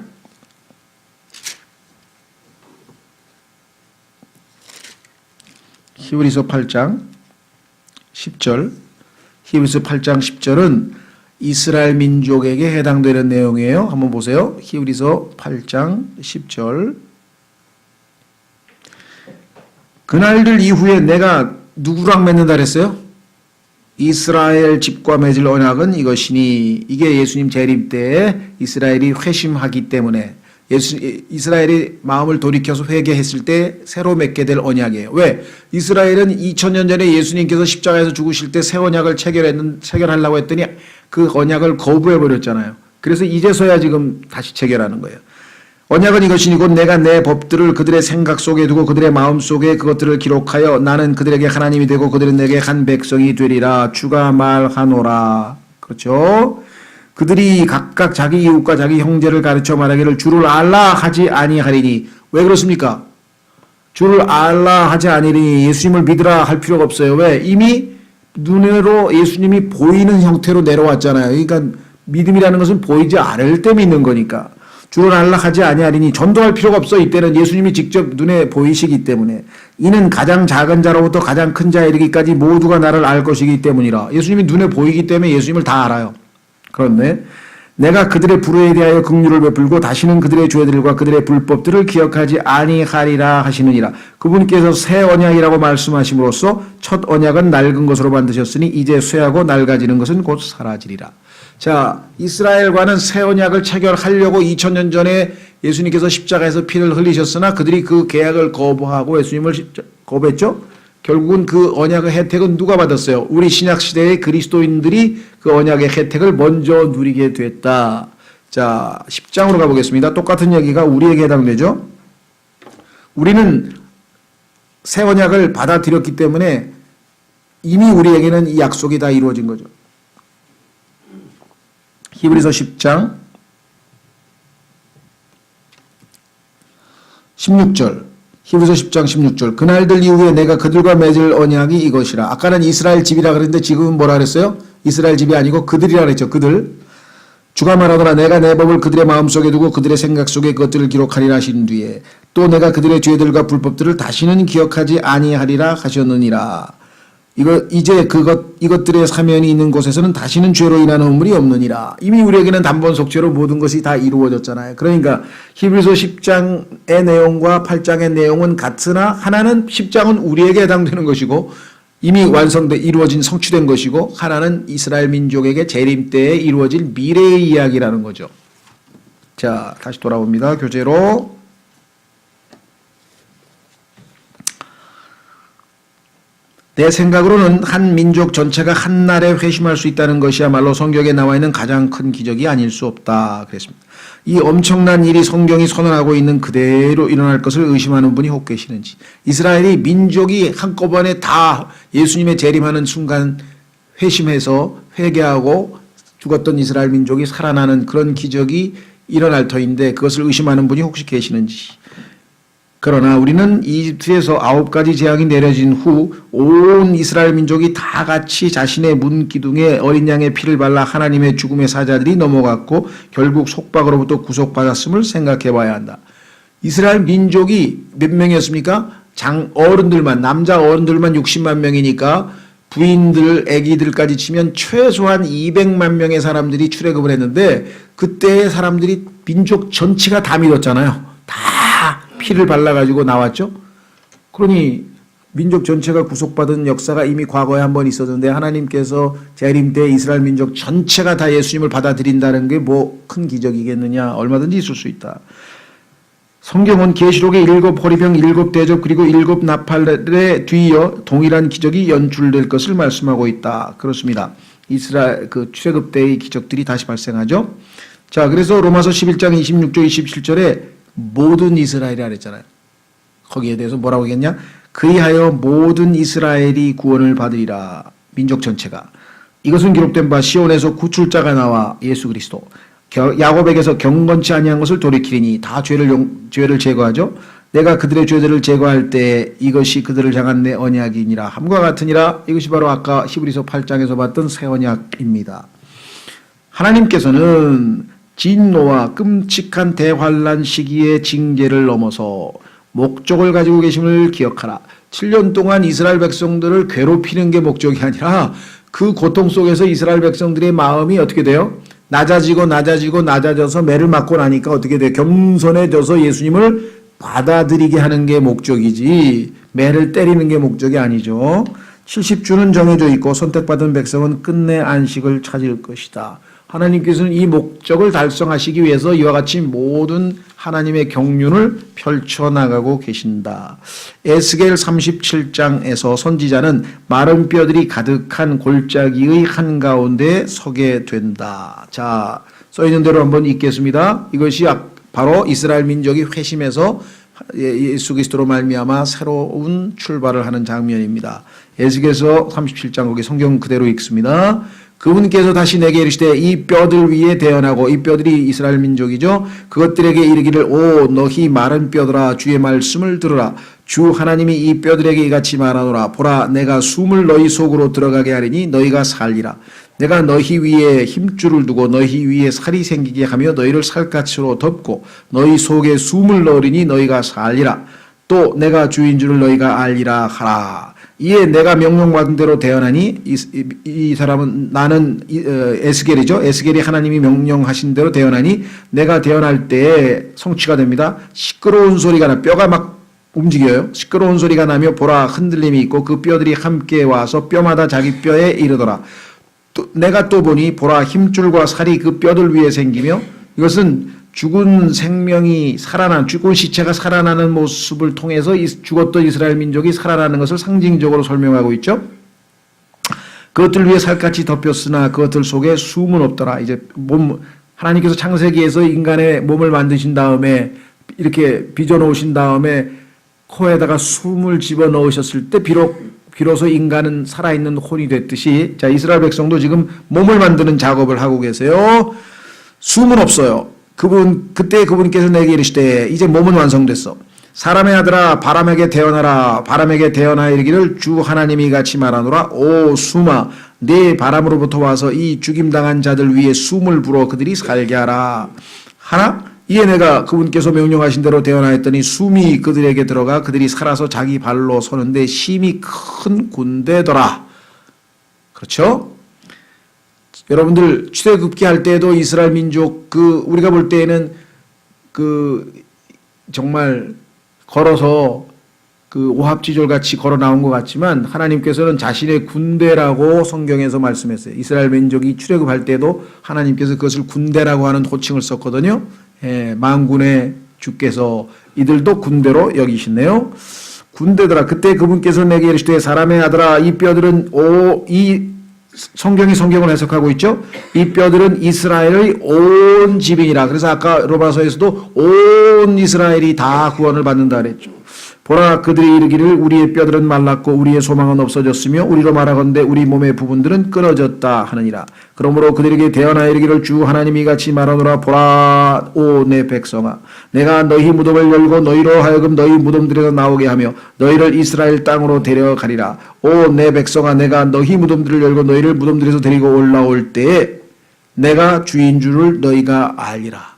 Speaker 1: 히브리서 8장 10절. 히브리서 8장 10절은 이스라엘 민족에게 해당되는 내용이에요. 한번 보세요. 히브리서 8장 10절. 그날들 이후에 내가 누구랑 맺는다 그랬어요? 이스라엘 집과 맺을 언약은 이것이니, 이게 예수님 재림 때에 이스라엘이 회심하기 때문에 이스라엘이 마음을 돌이켜서 회개했을 때 새로 맺게 될 언약이에요. 왜? 이스라엘은 2000년 전에 예수님께서 십자가에서 죽으실 때 새 언약을 체결하려고 했더니 그 언약을 거부해버렸잖아요. 그래서 이제서야 지금 다시 체결하는 거예요. 언약은 이것이니 곧 내가 내 법들을 그들의 생각 속에 두고 그들의 마음 속에 그것들을 기록하여 나는 그들에게 하나님이 되고 그들은 내게 한 백성이 되리라. 주가 말하노라. 그렇죠? 그들이 각각 자기 이웃과 자기 형제를 가르쳐 말하기를 주를 알라 하지 아니하리니. 왜 그렇습니까? 주를 알라 하지 아니하리니 예수님을 믿으라 할 필요가 없어요. 왜? 이미 눈으로 예수님이 보이는 형태로 내려왔잖아요. 그러니까 믿음이라는 것은 보이지 않을 때 믿는 거니까. 주를 알라 하지 아니하리니 전도할 필요가 없어. 이때는 예수님이 직접 눈에 보이시기 때문에. 이는 가장 작은 자로부터 가장 큰 자에 이르기까지 모두가 나를 알 것이기 때문이라. 예수님이 눈에 보이기 때문에 예수님을 다 알아요. 그런데 내가 그들의 불의에 대하여 긍휼을 베풀고 다시는 그들의 죄들과 그들의 불법들을 기억하지 아니하리라 하시느니라. 그분께서 새 언약이라고 말씀하심으로써 첫 언약은 낡은 것으로 만드셨으니 이제 쇠하고 낡아지는 것은 곧 사라지리라. 자, 이스라엘과는 새 언약을 체결하려고 2000년 전에 예수님께서 십자가에서 피를 흘리셨으나 그들이 그 계약을 거부하고 예수님을 거부했죠. 결국은 그 언약의 혜택은 누가 받았어요? 우리 신약시대의 그리스도인들이 그 언약의 혜택을 먼저 누리게 됐다. 자, 10장으로 가보겠습니다. 똑같은 얘기가 우리에게 해당되죠. 우리는 새 언약을 받아들였기 때문에 이미 우리에게는 이 약속이 다 이루어진 거죠. 히브리서 10장 16절. 히브리서 10장 16절. 그날들 이후에 내가 그들과 맺을 언약이 이것이라. 아까는 이스라엘 집이라 그랬는데 지금은 뭐라 그랬어요? 이스라엘 집이 아니고 그들이라 그랬죠. 그들. 주가 말하더라. 내가 내 법을 그들의 마음속에 두고 그들의 생각 속에 그것들을 기록하리라 하신 뒤에 또 내가 그들의 죄들과 불법들을 다시는 기억하지 아니하리라 하셨느니라. 이제 이것들의 사면이 있는 곳에서는 다시는 죄로 인하는 허물이 없느니라. 이미 우리에게는 단번 속죄로 모든 것이 다 이루어졌잖아요. 그러니까 히브리서 10장의 내용과 8장의 내용은 같으나 하나는 10장은 우리에게 해당되는 것이고 이미 이루어진 성취된 것이고 하나는 이스라엘 민족에게 재림 때에 이루어질 미래의 이야기라는 거죠. 자, 다시 돌아옵니다. 교재로. 내 생각으로는 한 민족 전체가 한날에 회심할 수 있다는 것이야말로 성경에 나와 있는 가장 큰 기적이 아닐 수 없다 그랬습니다. 이 엄청난 일이 성경이 선언하고 있는 그대로 일어날 것을 의심하는 분이 혹 계시는지, 이스라엘이 민족이 한꺼번에 다 예수님의 재림하는 순간 회심해서 회개하고 죽었던 이스라엘 민족이 살아나는 그런 기적이 일어날 터인데 그것을 의심하는 분이 혹시 계시는지. 그러나 우리는 이집트에서 9가지 재앙이 내려진 후 온 이스라엘 민족이 다 같이 자신의 문기둥에 어린 양의 피를 발라 하나님의 죽음의 사자들이 넘어갔고 결국 속박으로부터 구속받았음을 생각해 봐야 한다. 이스라엘 민족이 몇 명이었습니까? 어른들만, 남자 어른들만 60만 명이니까 부인들, 아기들까지 치면 최소한 200만 명의 사람들이 출애굽을 했는데 그때의 사람들이 민족 전체가 다 믿었잖아요. 다 피를 발라가지고 나왔죠. 그러니 민족 전체가 구속받은 역사가 이미 과거에 한 번 있었는데 하나님께서 재림 때 이스라엘 민족 전체가 다 예수님을 받아들인다는 게 뭐 큰 기적이겠느냐. 얼마든지 있을 수 있다. 성경은 계시록의 7 호리병 7 대접 그리고 7 나팔에 뒤이어 동일한 기적이 연출될 것을 말씀하고 있다. 그렇습니다. 이스라엘 출애굽 때의 기적들이 다시 발생하죠. 자, 그래서 로마서 11장 26절 27절에 모든 이스라엘이라 그랬잖아요. 거기에 대해서 뭐라고 하겠냐? 그리하여 모든 이스라엘이 구원을 받으리라. 민족 전체가. 이것은 기록된 바 시온에서 구출자가 나와 예수 그리스도. 야곱에게서 경건치 아니한 것을 돌이키리니 다 죄를 제거하죠. 내가 그들의 죄들을 제거할 때 이것이 그들을 향한 내 언약이니라 함과 같으니라. 이것이 바로 아까 히브리서 8장에서 봤던 새 언약입니다. 하나님께서는 진노와 끔찍한 대환란 시기의 징계를 넘어서 목적을 가지고 계심을 기억하라. 7년 동안 이스라엘 백성들을 괴롭히는 게 목적이 아니라 그 고통 속에서 이스라엘 백성들의 마음이 어떻게 돼요? 낮아져서 매를 맞고 나니까 어떻게 돼요? 겸손해져서 예수님을 받아들이게 하는 게 목적이지 매를 때리는 게 목적이 아니죠. 70주는 정해져 있고 선택받은 백성은 끝내 안식을 찾을 것이다. 하나님께서는 이 목적을 달성하시기 위해서 이와 같이 모든 하나님의 경륜을 펼쳐나가고 계신다. 에스겔 37장에서 선지자는 마른 뼈들이 가득한 골짜기의 한가운데 서게 된다. 자, 써있는 대로 한번 읽겠습니다. 이것이 바로 이스라엘 민족이 회심해서 예수 그리스도로 말미암아 새로운 출발을 하는 장면입니다. 에스겔서 37장 거기 성경 그대로 읽습니다. 그분께서 다시 내게 이르시되 이 뼈들 위에 대언하고, 이 뼈들이 이스라엘 민족이죠. 그것들에게 이르기를 오 너희 마른 뼈들아 주의 말씀을 들으라. 주 하나님이 이 뼈들에게 이같이 말하노라. 보라 내가 숨을 너희 속으로 들어가게 하리니 너희가 살리라. 내가 너희 위에 힘줄을 두고 너희 위에 살이 생기게 하며 너희를 살갗으로 덮고 너희 속에 숨을 넣으리니 너희가 살리라. 또 내가 주인 줄을 너희가 알리라 하라. 이에 내가 명령받은 대로 대언하니, 이 사람은 나는 에스겔이죠. 에스겔이 하나님이 명령하신 대로 대언하니 내가 대언할 때에 성취가 됩니다. 시끄러운 소리가 나, 뼈가 막 움직여요. 시끄러운 소리가 나며 보라 흔들림이 있고 그 뼈들이 함께 와서 뼈마다 자기 뼈에 이르더라. 내가 또 보니 보라 힘줄과 살이 그 뼈들 위에 생기며, 이것은 죽은 생명이 죽은 시체가 살아나는 모습을 통해서 죽었던 이스라엘 민족이 살아나는 것을 상징적으로 설명하고 있죠. 그것들 위에 살같이 덮였으나 그것들 속에 숨은 없더라. 이제 하나님께서 창세기에서 인간의 몸을 만드신 다음에 이렇게 빚어놓으신 다음에 코에다가 숨을 집어넣으셨을 때 비로소 인간은 살아있는 혼이 됐듯이, 자, 이스라엘 백성도 지금 몸을 만드는 작업을 하고 계세요. 숨은 없어요. 그때 그분께서 내게 이르시되 이제 몸은 완성됐어. 사람의 아들아 바람에게 대언하라. 바람에게 대언하여 이르기를 주 하나님이 같이 말하노라. 오 숨아 네 바람으로부터 와서 이 죽임당한 자들 위에 숨을 불어 그들이 살게 하라. 하나 이에 내가 그분께서 명령하신 대로 대언하였더니 숨이 그들에게 들어가 그들이 살아서 자기 발로 서는데 심히 큰 군대더라. 그렇죠? 여러분들 출애굽기 때에도 이스라엘 민족 우리가 볼 때에는 정말 걸어서 오합지졸 같이 걸어 나온 것 같지만 하나님께서는 자신의 군대라고 성경에서 말씀했어요. 이스라엘 민족이 출애굽할 때도 하나님께서 그것을 군대라고 하는 호칭을 썼거든요. 만군의 주께서 이들도 군대로 여기시네요. 군대더라. 그때 그분께서 내게 이르시되 사람의 아들아 이 뼈들은 이 성경을 해석하고 있죠. 이 뼈들은 이스라엘의 온 집이니라. 그래서 아까 로마서에서도 온 이스라엘이 다 구원을 받는다 그랬죠. 보라 그들이 이르기를 우리의 뼈들은 말랐고 우리의 소망은 없어졌으며 우리로 말하건대 우리 몸의 부분들은 끊어졌다 하느니라. 그러므로 그들에게 대언하여 이르기를 주 하나님이 같이 말하노라. 보라 오 내 백성아 내가 너희 무덤을 열고 너희로 하여금 너희 무덤들에서 나오게 하며 너희를 이스라엘 땅으로 데려가리라. 오 내 백성아 내가 너희 무덤들을 열고 너희를 무덤들에서 데리고 올라올 때에 내가 주인 줄을 너희가 알리라.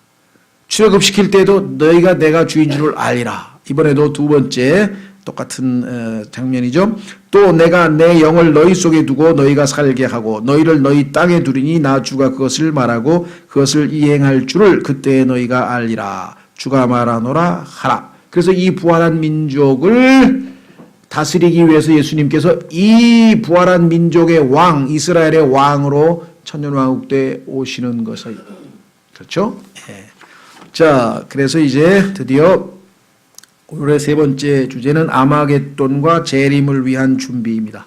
Speaker 1: 출애굽시킬 때도 너희가 내가 주인 줄을 알리라. 이번에도 두 번째 똑같은 장면이죠. 또 내가 내 영을 너희 속에 두고 너희가 살게 하고 너희를 너희 땅에 두리니 나 주가 그것을 말하고 그것을 이행할 줄을 그때 너희가 알리라. 주가 말하노라 하라. 그래서 이 부활한 민족을 다스리기 위해서 예수님께서 이 부활한 민족의 왕 이스라엘의 왕으로 천년왕국 때 오시는 것을 그렇죠? 네. 자 그래서 이제 드디어 오늘의 세 번째 주제는 아마겟돈과 재림을 위한 준비입니다.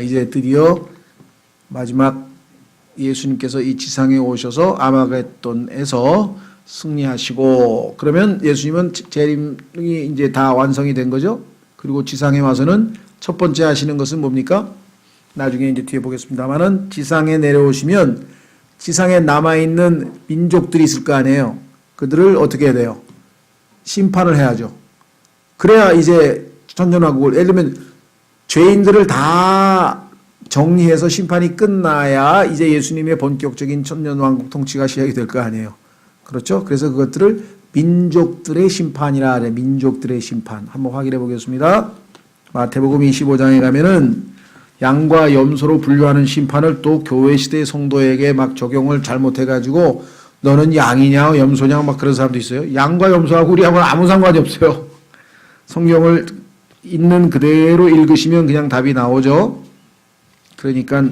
Speaker 1: 이제 드디어 마지막 예수님께서 이 지상에 오셔서 아마겟돈에서 승리하시고 그러면 예수님은 재림이 이제 다 완성이 된 거죠. 그리고 지상에 와서는 첫 번째 하시는 것은 뭡니까? 나중에 이제 뒤에 보겠습니다만은 지상에 내려오시면 지상에 남아있는 민족들이 있을 거 아니에요. 그들을 어떻게 해야 돼요? 심판을 해야죠. 그래야 이제 천년왕국을 예를 들면 죄인들을 다 정리해서 심판이 끝나야 이제 예수님의 본격적인 천년왕국 통치가 시작이 될 거 아니에요. 그렇죠? 그래서 그것들을 민족들의 심판이라 그래. 민족들의 심판. 한번 확인해 보겠습니다. 마태복음 25장에 가면은 양과 염소로 분류하는 심판을 또 교회 시대의 성도에게 막 적용을 잘못해가지고 너는 양이냐 염소냐 막 그런 사람도 있어요. 양과 염소하고 우리하고는 아무 상관이 없어요. 성경을 있는 그대로 읽으시면 그냥 답이 나오죠. 그러니까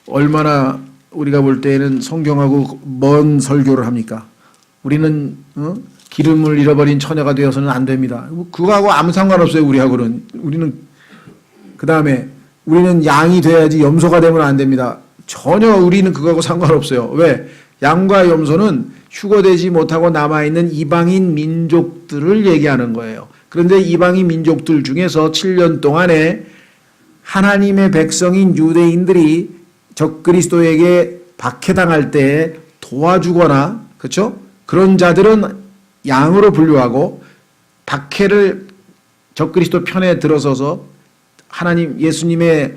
Speaker 1: 얼마나 우리가 볼 때에는 성경하고 먼 설교를 합니까? 우리는 기름을 잃어버린 처녀가 되어서는 안 됩니다. 그거하고 아무 상관없어요. 우리하고는. 우리는 그 다음에 우리는 양이 돼야지 염소가 되면 안 됩니다. 전혀 우리는 그거하고 상관없어요. 왜? 양과 염소는 휴거되지 못하고 남아있는 이방인 민족들을 얘기하는 거예요. 그런데 이방인 민족들 중에서 7년 동안에 하나님의 백성인 유대인들이 적그리스도에게 박해당할 때 도와주거나 그렇죠? 그런 자들은 양으로 분류하고 박해를 적그리스도 편에 들어서서 하나님 예수님의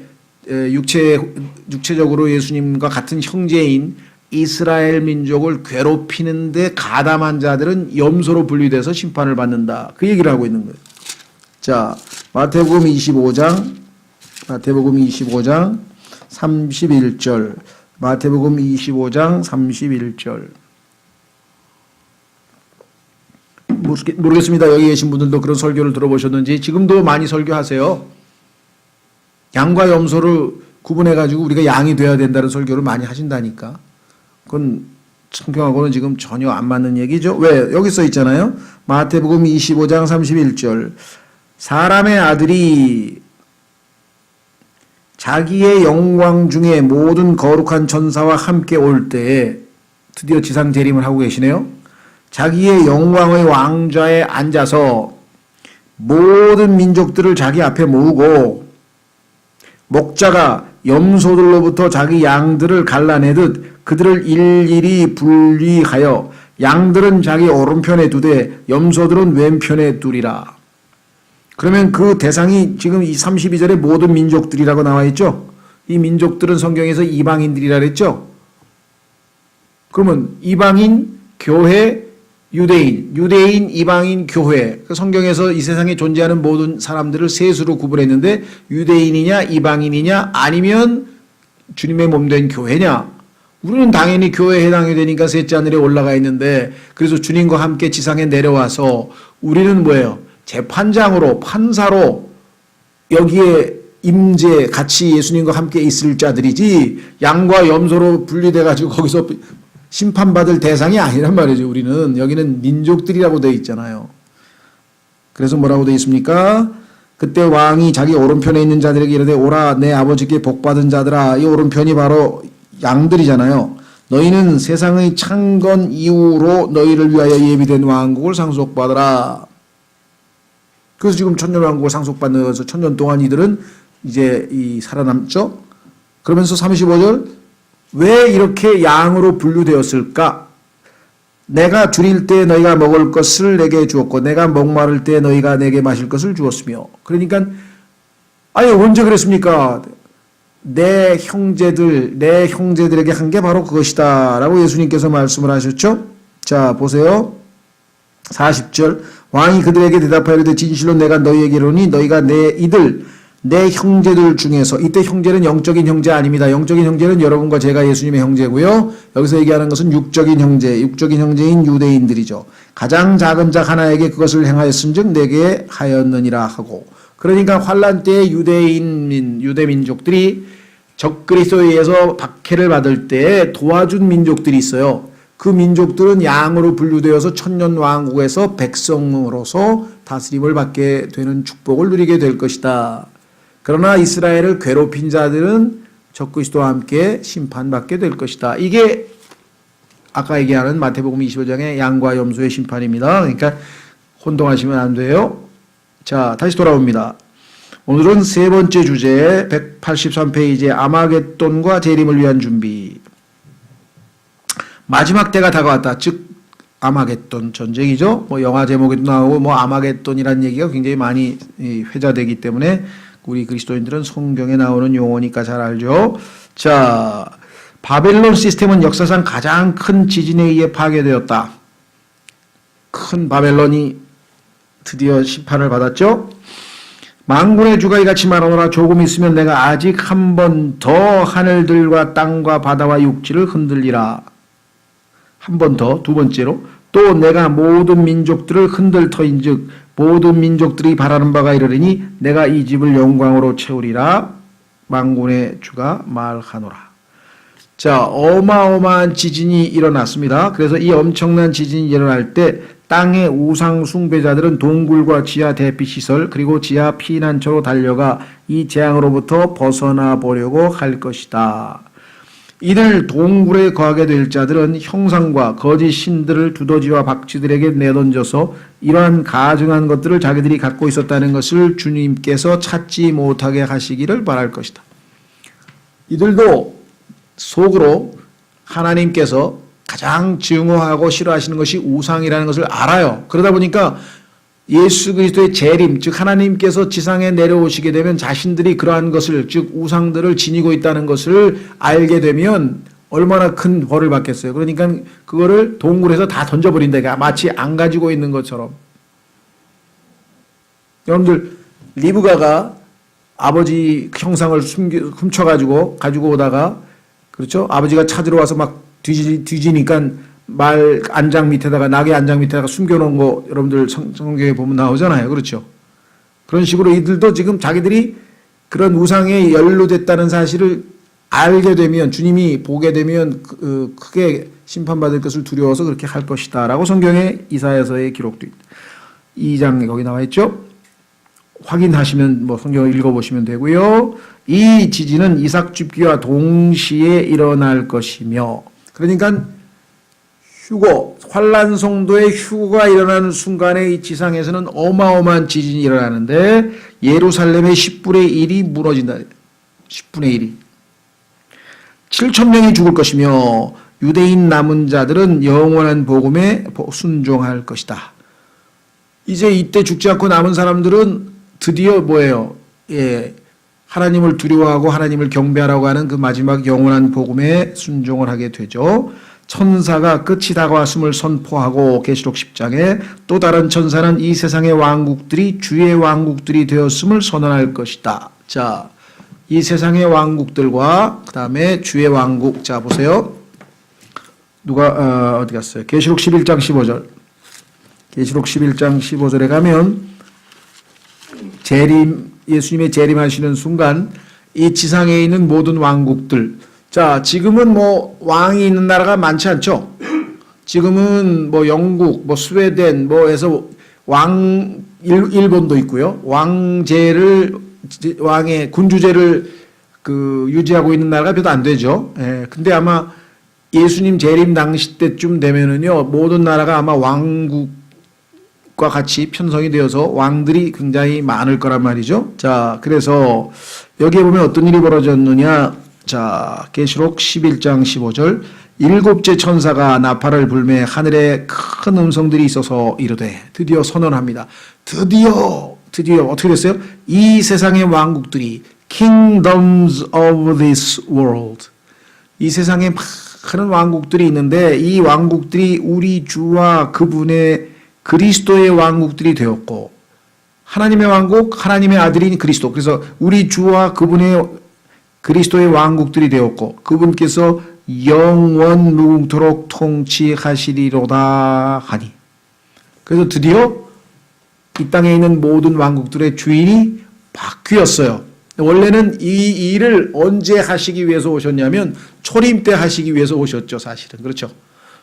Speaker 1: 육체적으로 예수님과 같은 형제인 이스라엘 민족을 괴롭히는데 가담한 자들은 염소로 분류돼서 심판을 받는다. 그 얘기를 하고 있는 거예요. 자, 마태복음 25장 31절. 마태복음 25장 31절. 모르겠습니다. 여기 계신 분들도 그런 설교를 들어보셨는지 지금도 많이 설교하세요. 양과 염소를 구분해가지고 우리가 양이 돼야 된다는 설교를 많이 하신다니까. 그건 성경하고는 지금 전혀 안 맞는 얘기죠. 왜? 여기 써 있잖아요. 마태복음 25장 31절. 사람의 아들이 자기의 영광 중에 모든 거룩한 천사와 함께 올 때에 드디어 지상 재림을 하고 계시네요. 자기의 영광의 왕좌에 앉아서 모든 민족들을 자기 앞에 모으고 목자가 염소들로부터 자기 양들을 갈라내듯 그들을 일일이 분리하여 양들은 자기 오른편에 두되 염소들은 왼편에 두리라. 그러면 그 대상이 지금 이 32절에 모든 민족들이라고 나와 있죠. 이 민족들은 성경에서 이방인들이라 그랬죠. 그러면 이방인, 교회, 유대인, 유대인, 이방인, 교회. 그 성경에서 이 세상에 존재하는 모든 사람들을 셋으로 구분했는데 유대인이냐 이방인이냐 아니면 주님의 몸된 교회냐. 우리는 당연히 교회에 해당이 되니까 셋째 하늘에 올라가 있는데 그래서 주님과 함께 지상에 내려와서 우리는 뭐예요? 재판장으로 판사로 여기에 임재 같이 예수님과 함께 있을 자들이지 양과 염소로 분리돼 가지고 거기서 심판받을 대상이 아니란 말이죠. 우리는 여기는 민족들이라고 되어 있잖아요. 그래서 뭐라고 되어 있습니까? 그때 왕이 자기 오른편에 있는 자들에게 이르되 오라 내 아버지께 복받은 자들아. 이 오른편이 바로 양들이잖아요. 너희는 세상의 창건 이후로 너희를 위하여 예비된 왕국을 상속받으라. 그래서 지금 천년왕국을 상속받는 천년 동안 이들은 이제 살아남죠. 그러면서 35절 왜 이렇게 양으로 분류되었을까? 내가 줄일 때 너희가 먹을 것을 내게 주었고 내가 목마를 때 너희가 내게 마실 것을 주었으며. 그러니까 아니 언제 그랬습니까? 내 형제들에게 한 게 바로 그것이다 라고 예수님께서 말씀을 하셨죠. 자 보세요. 40절 왕이 그들에게 대답하여되 진실로 내가 너희에게 이르노니 너희가 내 형제들 중에서 이때 형제는 영적인 형제 아닙니다. 영적인 형제는 여러분과 제가 예수님의 형제고요. 여기서 얘기하는 것은 육적인 형제인 유대인들이죠. 가장 작은 자 하나에게 그것을 행하였은즉 내게 하였느니라 하고. 그러니까 환란 때 유대민족들이 적그리스도에 의해서 박해를 받을 때 도와준 민족들이 있어요. 그 민족들은 양으로 분류되어서 천년왕국에서 백성으로서 다스림을 받게 되는 축복을 누리게 될 것이다. 그러나 이스라엘을 괴롭힌 자들은 적그리스도와 함께 심판받게 될 것이다. 이게 아까 얘기하는 마태복음 25장의 양과 염소의 심판입니다. 그러니까 혼동하시면 안 돼요. 자, 다시 돌아옵니다. 오늘은 세 번째 주제 183페이지의 아마겟돈과 재림을 위한 준비. 마지막 때가 다가왔다. 즉 아마겟돈 전쟁이죠. 뭐 영화 제목에도 나오고 뭐 아마겟돈이라는 얘기가 굉장히 많이 회자되기 때문에 우리 그리스도인들은 성경에 나오는 용어니까 잘 알죠. 자, 바벨론 시스템은 역사상 가장 큰 지진에 의해 파괴되었다. 큰 바벨론이 드디어 심판을 받았죠. 만군의 주가 이같이 말하노라 조금 있으면 내가 아직 한 번 더 하늘들과 땅과 바다와 육지를 흔들리라. 한 번 더, 두 번째로 또 내가 모든 민족들을 흔들 터인즉 모든 민족들이 바라는 바가 이르리니 내가 이 집을 영광으로 채우리라. 만군의 주가 말하노라. 자, 어마어마한 지진이 일어났습니다. 그래서 이 엄청난 지진이 일어날 때 땅의 우상 숭배자들은 동굴과 지하 대피시설 그리고 지하 피난처로 달려가 이 재앙으로부터 벗어나 보려고 할 것이다. 이들 동굴에 거하게 될 자들은 형상과 거짓 신들을 두더지와 박쥐들에게 내던져서 이러한 가증한 것들을 자기들이 갖고 있었다는 것을 주님께서 찾지 못하게 하시기를 바랄 것이다. 이들도 속으로 하나님께서 가장 증오하고 싫어하시는 것이 우상이라는 것을 알아요. 그러다 보니까 예수 그리스도의 재림, 즉 하나님께서 지상에 내려오시게 되면 자신들이 그러한 것을, 즉 우상들을 지니고 있다는 것을 알게 되면 얼마나 큰 벌을 받겠어요. 그러니까 그거를 동굴에서 다 던져버린다. 마치 안 가지고 있는 것처럼. 여러분들 리브가가 아버지 형상을 훔쳐가지고 가지고 오다가 그렇죠? 아버지가 찾으러 와서 막 뒤지니까 말 안장 밑에다가 낙의 안장 밑에다가 숨겨놓은 거 여러분들 성경에 보면 나오잖아요. 그렇죠? 그런 식으로 이들도 지금 자기들이 그런 우상에 연루됐다는 사실을 알게 되면 주님이 보게 되면 크게 심판받을 것을 두려워서 그렇게 할 것이다 라고 성경에 이사야서에 기록도 있다. 2장에 거기 나와 있죠. 확인하시면 뭐 성경을 읽어보시면 되고요. 이 지진은 이삭 줍기와 동시에 일어날 것이며, 그러니까 환란 성도의 휴거가 일어나는 순간에 이 지상에서는 어마어마한 지진이 일어나는데 예루살렘의 10분의 1이 무너진다. 10분의 1이. 7,000명이 죽을 것이며 유대인 남은 자들은 영원한 복음에 순종할 것이다. 이제 이때 죽지 않고 남은 사람들은 드디어 뭐예요? 예, 하나님을 두려워하고 하나님을 경배하라고 하는 그 마지막 영원한 복음에 순종을 하게 되죠. 천사가 끝이 다가왔음을 선포하고 계시록 10장에 또 다른 천사는 이 세상의 왕국들이 주의 왕국들이 되었음을 선언할 것이다. 자, 이 세상의 왕국들과 그 다음에 주의 왕국. 자, 보세요. 누가 어디 갔어요? 계시록 11장 15절. 계시록 11장 15절에 가면 예수님의 재림하시는 순간 이 지상에 있는 모든 왕국들. 자, 지금은 뭐 왕이 있는 나라가 많지 않죠. 지금은 뭐 영국, 뭐 스웨덴, 뭐 해서 일본도 있고요. 왕의 군주제를 유지하고 있는 나라가 별로 안 되죠. 예. 근데 아마 예수님 재림 당시 때쯤 되면은요, 모든 나라가 아마 왕국과 같이 편성이 되어서 왕들이 굉장히 많을 거란 말이죠. 자, 그래서 여기에 보면 어떤 일이 벌어졌느냐. 자, 계시록 11장 15절. 일곱째 천사가 나팔을 불매 하늘에 큰 음성들이 있어서 이르되, 드디어 선언합니다. 드디어 어떻게 됐어요? 이 세상의 왕국들이 kingdoms of this world, 이 세상에 많은 왕국들이 있는데 이 왕국들이 우리 주와 그분의 그리스도의 왕국들이 되었고, 하나님의 왕국, 하나님의 아들인 그리스도, 그래서 우리 주와 그분의 그리스도의 왕국들이 되었고 그분께서 영원 무궁토록 통치하시리로다 하니. 그래서 드디어 이 땅에 있는 모든 왕국들의 주인이 바뀌었어요. 원래는 이 일을 언제 하시기 위해서 오셨냐면 초림 때 하시기 위해서 오셨죠, 사실은. 그렇죠.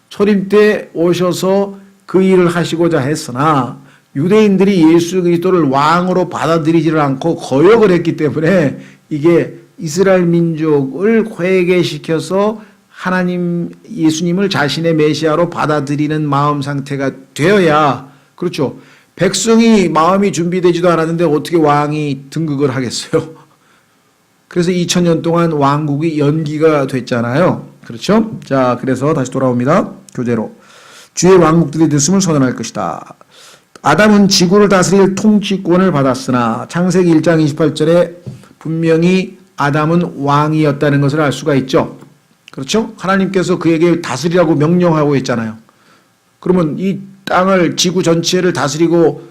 Speaker 1: 초림 때 오셔서 그 일을 하시고자 했으나 유대인들이 예수 그리스도를 왕으로 받아들이지를 않고 거역을 했기 때문에 이게 이스라엘 민족을 회개시켜서 하나님 예수님을 자신의 메시아로 받아들이는 마음 상태가 되어야, 그렇죠. 백성이 마음이 준비되지도 않았는데 어떻게 왕이 등극을 하겠어요. 그래서 2000년 동안 왕국이 연기가 됐잖아요. 그렇죠. 자, 그래서 다시 돌아옵니다. 교재로. 주의 왕국들이 됐음을 선언할 것이다. 아담은 지구를 다스릴 통치권을 받았으나 창세기 1장 28절에 분명히 아담은 왕이었다는 것을 알 수가 있죠. 그렇죠? 하나님께서 그에게 다스리라고 명령하고 있잖아요. 그러면 이 땅을, 지구 전체를 다스리고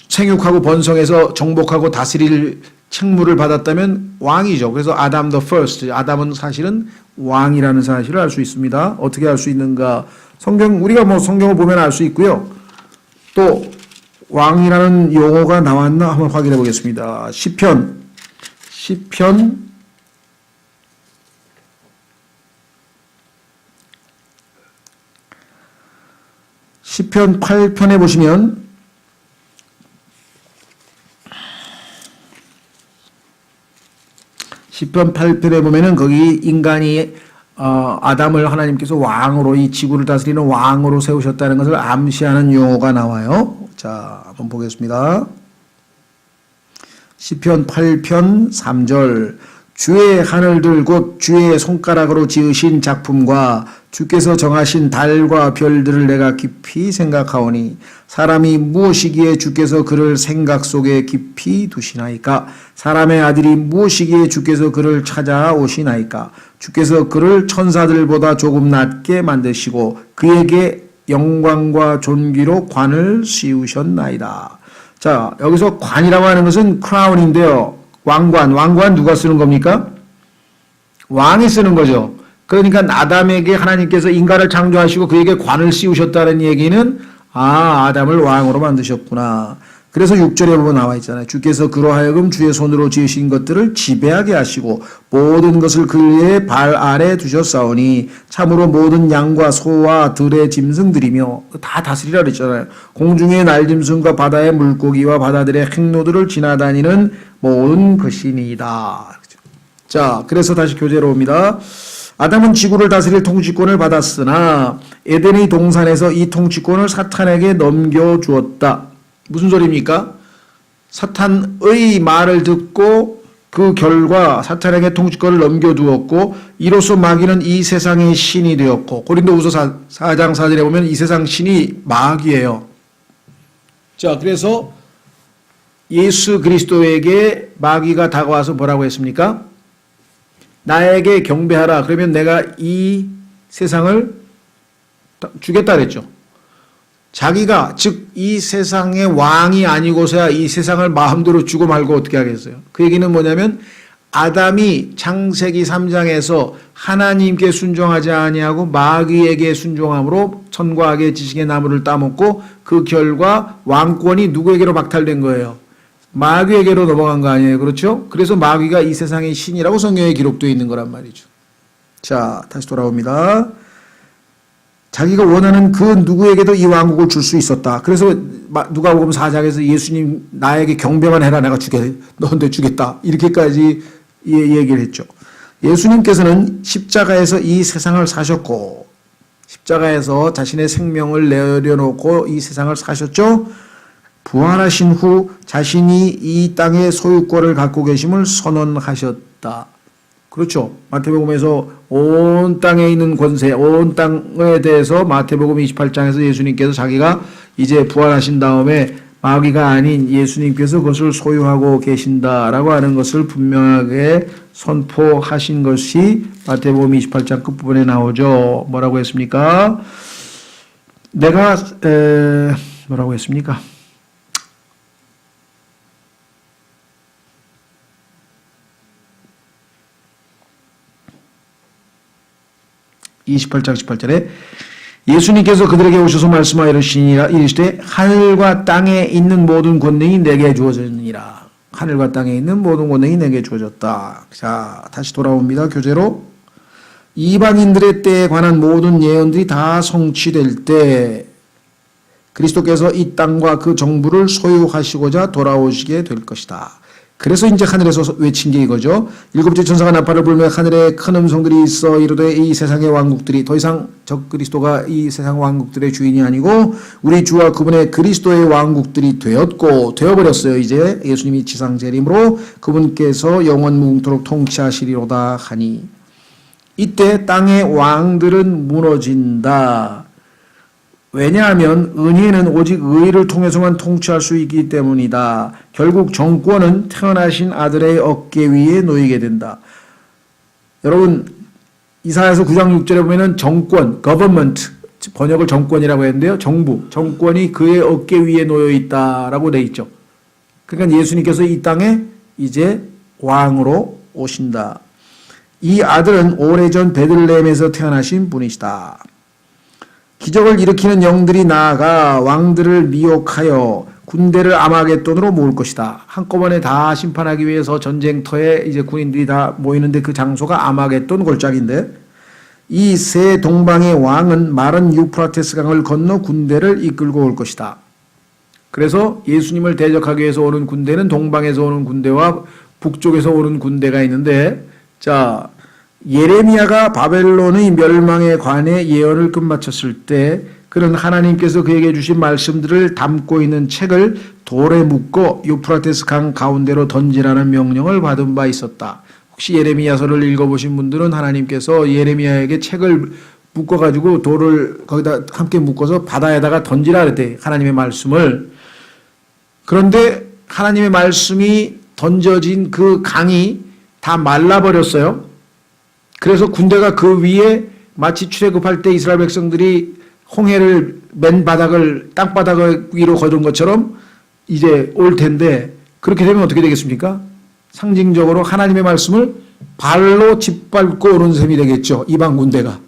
Speaker 1: 생육하고 번성해서 정복하고 다스릴 책무를 받았다면 왕이죠. 그래서 아담 the first, 아담은 사실은 왕이라는 사실을 알 수 있습니다. 어떻게 알 수 있는가? 우리가 뭐 성경을 보면 알 수 있고요. 또 왕이라는 용어가 나왔나 한번 확인해 보겠습니다. 시편 8편에 보시면 시편 8편에 보면은 거기 인간이 아담을 하나님께서 왕으로, 이 지구를 다스리는 왕으로 세우셨다는 것을 암시하는 용어가 나와요. 자, 한번 보겠습니다. 시편 8편 3절. 주의 하늘들 곧 주의 손가락으로 지으신 작품과 주께서 정하신 달과 별들을 내가 깊이 생각하오니 사람이 무엇이기에 주께서 그를 생각 속에 깊이 두시나이까? 사람의 아들이 무엇이기에 주께서 그를 찾아오시나이까? 주께서 그를 천사들보다 조금 낮게 만드시고 그에게 영광과 존귀로 관을 씌우셨나이다. 자, 여기서 관이라고 하는 것은 크라운인데요. 왕관 누가 쓰는 겁니까? 왕이 쓰는 거죠. 그러니까 아담에게 하나님께서 인간을 창조하시고 그에게 관을 씌우셨다는 얘기는 아담을 왕으로 만드셨구나. 그래서 6절에 보면 나와 있잖아요. 주께서 그로 하여금 주의 손으로 지으신 것들을 지배하게 하시고 모든 것을 그의 발 아래 두셨사오니 참으로 모든 양과 소와 들의 짐승들이며 다 다스리라 그랬잖아요. 공중의 날짐승과 바다의 물고기와 바다들의 행로들을 지나다니는 모든 것이니이다. 자, 그래서 다시 교재로 옵니다. 아담은 지구를 다스릴 통치권을 받았으나 에덴의 동산에서 이 통치권을 사탄에게 넘겨주었다. 무슨 소리입니까? 사탄의 말을 듣고 그 결과 사탄에게 통치권을 넘겨두었고 이로써 마귀는 이 세상의 신이 되었고 고린도후서 4장 4절에 보면 이 세상 신이 마귀예요. 자, 그래서 예수 그리스도에게 마귀가 다가와서 뭐라고 했습니까? 나에게 경배하라. 그러면 내가 이 세상을 주겠다 그랬죠. 자기가 즉 이 세상의 왕이 아니고서야 이 세상을 마음대로 주고 말고 어떻게 하겠어요? 그 얘기는 뭐냐면 아담이 창세기 3장에서 하나님께 순종하지 아니하고 마귀에게 순종함으로 선과 악의 지식의 나무를 따먹고 그 결과 왕권이 누구에게로 박탈된 거예요? 마귀에게로 넘어간 거 아니에요? 그렇죠? 그래서 마귀가 이 세상의 신이라고 성경에 기록되어 있는 거란 말이죠. 자, 다시 돌아옵니다. 자기가 원하는 그 누구에게도 이 왕국을 줄 수 있었다. 그래서 누가복음 4장에서 예수님 나에게 경배만 해라 내가 너한테 주겠다. 이렇게까지 얘기를 했죠. 예수님께서는 십자가에서 이 세상을 사셨고 십자가에서 자신의 생명을 내려놓고 이 세상을 사셨죠. 부활하신 후 자신이 이 땅의 소유권을 갖고 계심을 선언하셨다. 그렇죠. 마태복음에서 온 땅에 있는 권세, 온 땅에 대해서 마태복음 28장에서 예수님께서 자기가 이제 부활하신 다음에 마귀가 아닌 예수님께서 그것을 소유하고 계신다라고 하는 것을 분명하게 선포하신 것이 마태복음 28장 끝부분에 나오죠. 뭐라고 했습니까? 내가 뭐라고 했습니까? 28장 18절에 예수님께서 그들에게 오셔서 말씀하여 이르시되 하늘과 땅에 있는 모든 권능이 내게 주어졌느니라. 하늘과 땅에 있는 모든 권능이 내게 주어졌다. 자, 다시 돌아옵니다. 교재로. 이방인들의 때에 관한 모든 예언들이 다 성취될 때 그리스도께서 이 땅과 그 정부를 소유하시고자 돌아오시게 될 것이다. 그래서 이제 하늘에서 외친 게 이거죠. 일곱째 천사가 나팔을 불며 하늘에 큰 음성들이 있어 이르되 이 세상의 왕국들이 더 이상 적 그리스도가 이 세상 왕국들의 주인이 아니고 우리 주와 그분의 그리스도의 왕국들이 되어버렸어요. 이제 예수님이 지상 재림으로 그분께서 영원 무궁토록 통치하시리로다 하니 이때 땅의 왕들은 무너진다. 왜냐하면 은혜는 오직 의를 통해서만 통치할 수 있기 때문이다. 결국 정권은 태어나신 아들의 어깨 위에 놓이게 된다. 여러분 이사야서 9장 6절에 보면은 정권, government 번역을 정권이라고 했는데요. 정권이 그의 어깨 위에 놓여 있다라고 돼 있죠. 그러니까 예수님께서 이 땅에 이제 왕으로 오신다. 이 아들은 오래전 베들레헴에서 태어나신 분이시다. 기적을 일으키는 영들이 나아가 왕들을 미혹하여 군대를 아마겟돈으로 모을 것이다. 한꺼번에 다 심판하기 위해서 전쟁터에 이제 군인들이 다 모이는데 그 장소가 아마겟돈 골짜기인데 이 세 동방의 왕은 마른 유프라테스 강을 건너 군대를 이끌고 올 것이다. 그래서 예수님을 대적하기 위해서 오는 군대는 동방에서 오는 군대와 북쪽에서 오는 군대가 있는데 자 예레미야가 바벨론의 멸망에 관해 예언을 끝마쳤을 때 그는 하나님께서 그에게 주신 말씀들을 담고 있는 책을 돌에 묶어 유프라테스 강 가운데로 던지라는 명령을 받은 바 있었다. 혹시 예레미야서를 읽어보신 분들은 하나님께서 예레미야에게 책을 묶어가지고 돌을 거기다 함께 묶어서 바다에다가 던지라 그랬대. 하나님의 말씀을. 그런데 하나님의 말씀이 던져진 그 강이 다 말라버렸어요. 그래서 군대가 그 위에 마치 출애굽할 때 이스라엘 백성들이 홍해를 맨 바닥을 땅바닥을 위로 거둔 것처럼 이제 올 텐데 그렇게 되면 어떻게 되겠습니까? 상징적으로 하나님의 말씀을 발로 짓밟고 오는 셈이 되겠죠. 이방 군대가.